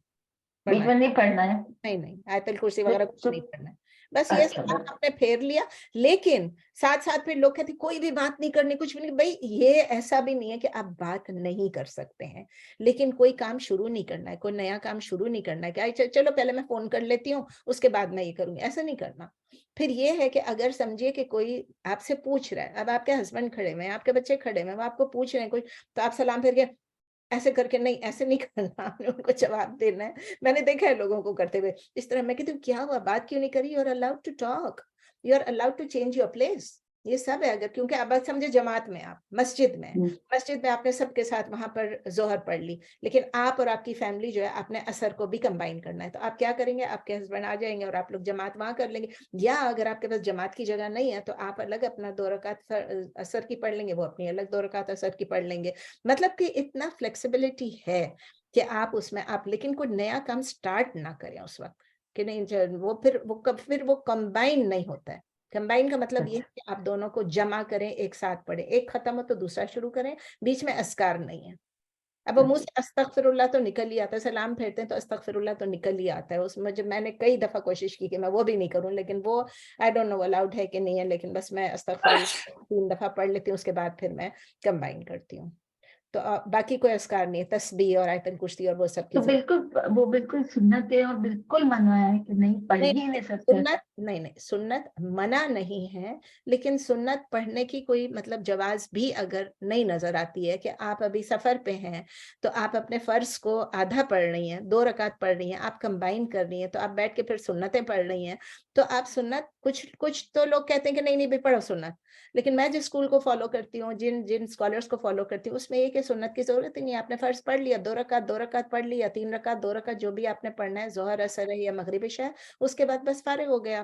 بیچ میں نہیں پڑھنا ہے, نہیں آیت الکرسی وغیرہ کچھ نہیں پڑھنا ہے, بس یہ اچھا, سلام آپ نے پھیر لیا. لیکن ساتھ ساتھ پھر لوگ کہتے ہیں کوئی بھی بات نہیں کرنی, کچھ بھی نہیں. بھائی یہ ایسا بھی نہیں ہے کہ آپ بات نہیں کر سکتے ہیں, لیکن کوئی کام شروع نہیں کرنا ہے, کوئی نیا کام شروع نہیں کرنا ہے کہ چلو پہلے میں فون کر لیتی ہوں اس کے بعد میں یہ کروں گی, ایسا نہیں کرنا. پھر یہ ہے کہ اگر سمجھیے کہ کوئی آپ سے پوچھ رہا ہے, اب آپ کے ہسبینڈ کھڑے ہوئے ہیں, آپ کے بچے کھڑے ہوئے ہیں, وہ آپ کو پوچھ رہے ہیں کوئی, تو آپ سلام پھر کے ایسے کر کے, نہیں ایسے نہیں کرنا, آپ نے ان کو جواب دینا ہے. میں نے دیکھا ہے لوگوں کو کرتے ہوئے اس طرح. میں کہتی ہوں کیا ہوا, بات کیوں نہیں کری, you are allowed to talk, you are allowed to change your place, یہ سب ہے. اگر کیونکہ اب سمجھے جماعت میں, آپ مسجد میں آپ نے سب کے ساتھ وہاں پر ظہر پڑھ لی, لیکن آپ اور آپ کی فیملی جو ہے آپ نے عصر کو بھی کمبائن کرنا ہے, تو آپ کیا کریں گے, آپ کے ہسبینڈ آ جائیں گے اور آپ لوگ جماعت وہاں کر لیں گے, یا اگر آپ کے پاس جماعت کی جگہ نہیں ہے تو آپ الگ اپنا 2 رکعت عصر کی پڑھ لیں گے, وہ اپنی الگ 2 رکعت عصر کی پڑھ لیں گے. مطلب کہ اتنا فلیکسیبلٹی ہے کہ آپ اس میں آپ, لیکن کوئی نیا کام سٹارٹ نہ کریں اس وقت, کہ نہیں وہ پھر وہ کمبائن نہیں ہوتا ہے. کمبائن کا مطلب یہ ہے کہ آپ دونوں کو جمع کریں, ایک ساتھ پڑھیں, ایک ختم ہو تو دوسرا شروع کریں, بیچ میں اذکار نہیں ہے. اب وہ منہ سے استغفر اللہ تو نکل ہی آتا ہے, سلام پھیرتے ہیں تو استغفر اللہ تو نکل ہی آتا ہے. اس میں جب میں نے کئی دفعہ کوشش کی کہ میں وہ بھی نہیں کروں, لیکن وہ آئی ڈونٹ نو الاؤڈ ہے کہ نہیں ہے, لیکن بس میں استغفر اللہ 3 دفعہ پڑھ لیتی ہوں, اس کے بعد پھر میں کمبائن کرتی ہوں. تو باقی کوئی اذکار نہیں ہے, تسبیح اور آیت الکرسی اور وہ سب کی. تو بالکل سنت ہے, اور بالکل منع ہے کہ نہیں پڑھ ہی نہیں سکتے. سنت نہیں, سنت منع نہیں ہے, لیکن سنت پڑھنے کی کوئی مطلب جواز بھی اگر نہیں نظر آتی ہے, کہ آپ ابھی سفر پہ ہیں تو آپ اپنے فرض کو آدھا پڑھ رہی ہیں, 2 رکعت پڑھ رہی ہیں, آپ کمبائن کر رہی ہیں, تو آپ بیٹھ کے پھر سنتیں پڑھ رہی ہیں, تو آپ سنت کچھ تو لوگ کہتے ہیں کہ نہیں بھی پڑھو سنت, لیکن میں جس اسکول کو فالو کرتی ہوں, جن اسکالرس کو فالو کرتی ہوں, اس میں یہ کہ سنت کی ضرورت ہی نہیں. آپ نے فرض پڑھ لیا, 2 رکعت پڑھ لی, یا 3 رکعت 2 رکعت جو بھی آپ نے پڑھنا ہے, ظہر عصر ہے یا مغرب عشاء ہے, اس کے بعد بس فارغ ہو گیا.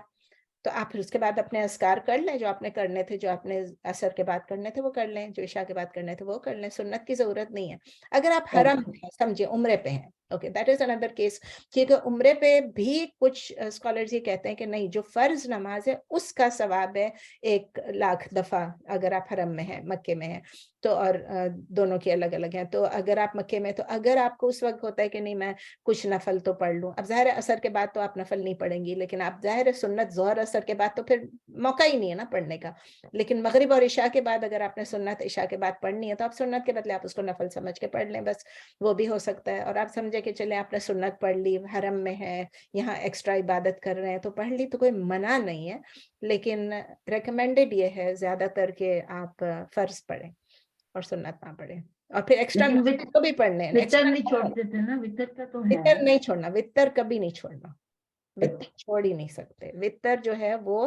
تو آپ پھر اس کے بعد اپنے اذکار کر لیں جو آپ نے کرنے تھے, جو آپ نے عصر کے بعد کرنے تھے وہ کر لیں, جو عشاء کے بعد کرنے تھے وہ کر لیں. سنت کی ضرورت نہیں ہے. اگر آپ حرم سمجھے عمرے پہ ہیں, okay that is another case, کیونکہ عمرے پہ بھی کچھ اسکالرز یہ کہتے ہیں کہ نہیں, جو فرض نماز ہے اس کا ثواب ہے 1,00,000 دفعہ اگر آپ حرم میں ہیں, مکے میں ہیں تو, اور دونوں کی الگ الگ ہیں. تو اگر آپ مکے میں, تو اگر آپ کو اس وقت ہوتا ہے کہ نہیں میں کچھ نفل تو پڑھ لوں, اب ظاہر ہے عصر کے بعد تو آپ نفل نہیں پڑھیں گی, لیکن آپ ظاہر ہے سنت ظہر عصر کے بعد تو پھر موقع ہی نہیں ہے نا پڑھنے کا, لیکن مغرب اور عشاء کے بعد اگر آپ نے سنت عشاء کے بعد پڑھنی ہے تو آپ سنت کے بدلے آپ اس کو نفل سمجھ کے پڑھ لیں, بس وہ بھی ہو سکتا ہے. اور آپ سمجھے کہ چلیں آپ نے سنت پڑھ لی, حرم میں ہے, یہاں ایکسٹرا عبادت کر رہے ہیں تو پڑھ لی, تو کوئی منع نہیں ہے, لیکن ریکمینڈڈ یہ ہے زیادہ تر کہ آپ فرض پڑھیں اور سنت نہ پڑھیں, اور پھر ایکسٹرا تو بھی پڑھنے ہیں. وتر نہیں چھوڑتے تھے نا, وتر کا تو ہے, وتر نہیں چھوڑنا, وتر کبھی نہیں چھوڑنا, وتر چھوڑ ہی نہیں سکتے. وتر جو ہے وہ,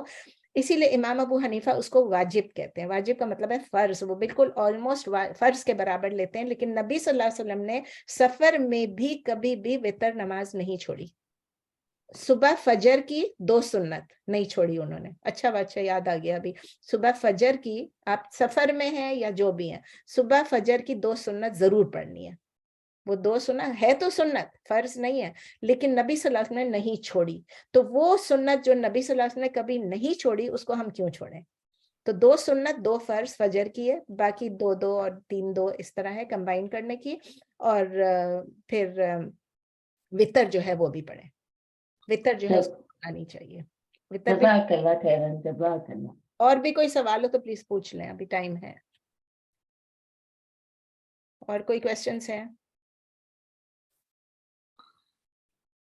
اسی لیے امام ابو حنیفہ اس کو واجب کہتے ہیں. واجب کا مطلب ہے فرض, وہ بالکل آلموسٹ فرض کے برابر لیتے ہیں, لیکن نبی صلی اللہ علیہ وسلم نے سفر میں بھی کبھی بھی وتر نماز نہیں چھوڑی. صبح فجر کی 2 سنت نہیں چھوڑی انہوں نے. اچھا یاد آ گیا ابھی, صبح فجر کی, آپ سفر میں ہیں یا جو بھی ہیں, صبح فجر کی 2 سنت ضرور پڑھنی ہے. وہ 2 سنت ہے تو سنت, فرض نہیں ہے, لیکن نبی صلی اللہ علیہ وسلم نے نہیں چھوڑی. تو وہ سنت جو نبی صلی اللہ علیہ وسلم نے کبھی نہیں چھوڑی, اس کو ہم کیوں چھوڑیں. تو 2 سنت, 2 فرض فجر کی ہے, باقی 2 اور 3 اس طرح ہے کمبائن کرنے کی, اور پھر وتر جو ہے وہ بھی پڑھیں. وطر جو ہے اس کو آنی چاہیے. وطر بھی. جزاک اللہ خیرن، جزاک اللہ. اور بھی کوئی سوال ہو تو پلیز پوچھ لیں، ابھی ٹائم ہے. اور کوئی کوشچنس ہیں؟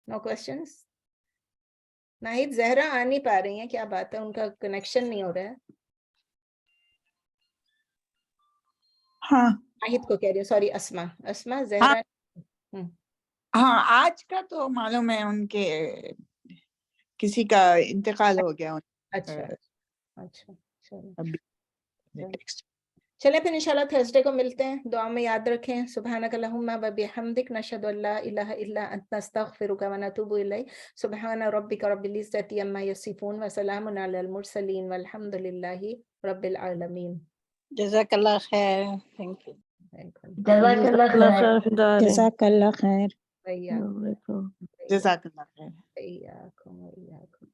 نو کوشچنس. ناہید زہرا آ نہیں پا رہی ہیں، کیا بات ہے، ان کا کنیکشن نہیں ہو رہا ہے. ہاں ناہید کو کہہ رہی ہوں، سوری، اسما زہرا. ہاں آج کا تو معلوم ہے ان کے کسی کا انتقال ہو گیا. اچھا اچھا چلو. ابھی چلیں پھر انشاءاللہ تھرسڈے کو ملتے ہیں. دعا میں یاد رکھیں. سبحانک اللہم و بحمدک، نشہد ان لا الہ الا انت، نستغفرک و نتوب الیک. سبحان ربک رب العزۃ عما یصفون و سلام علی المرسلین والحمد للہ رب العالمین. جزاک اللہ خیر. Thank you. جزاک اللہ خیر. جزاک اللہ خیر. وإياكم. جزاک اللہ خیر. وإياكم.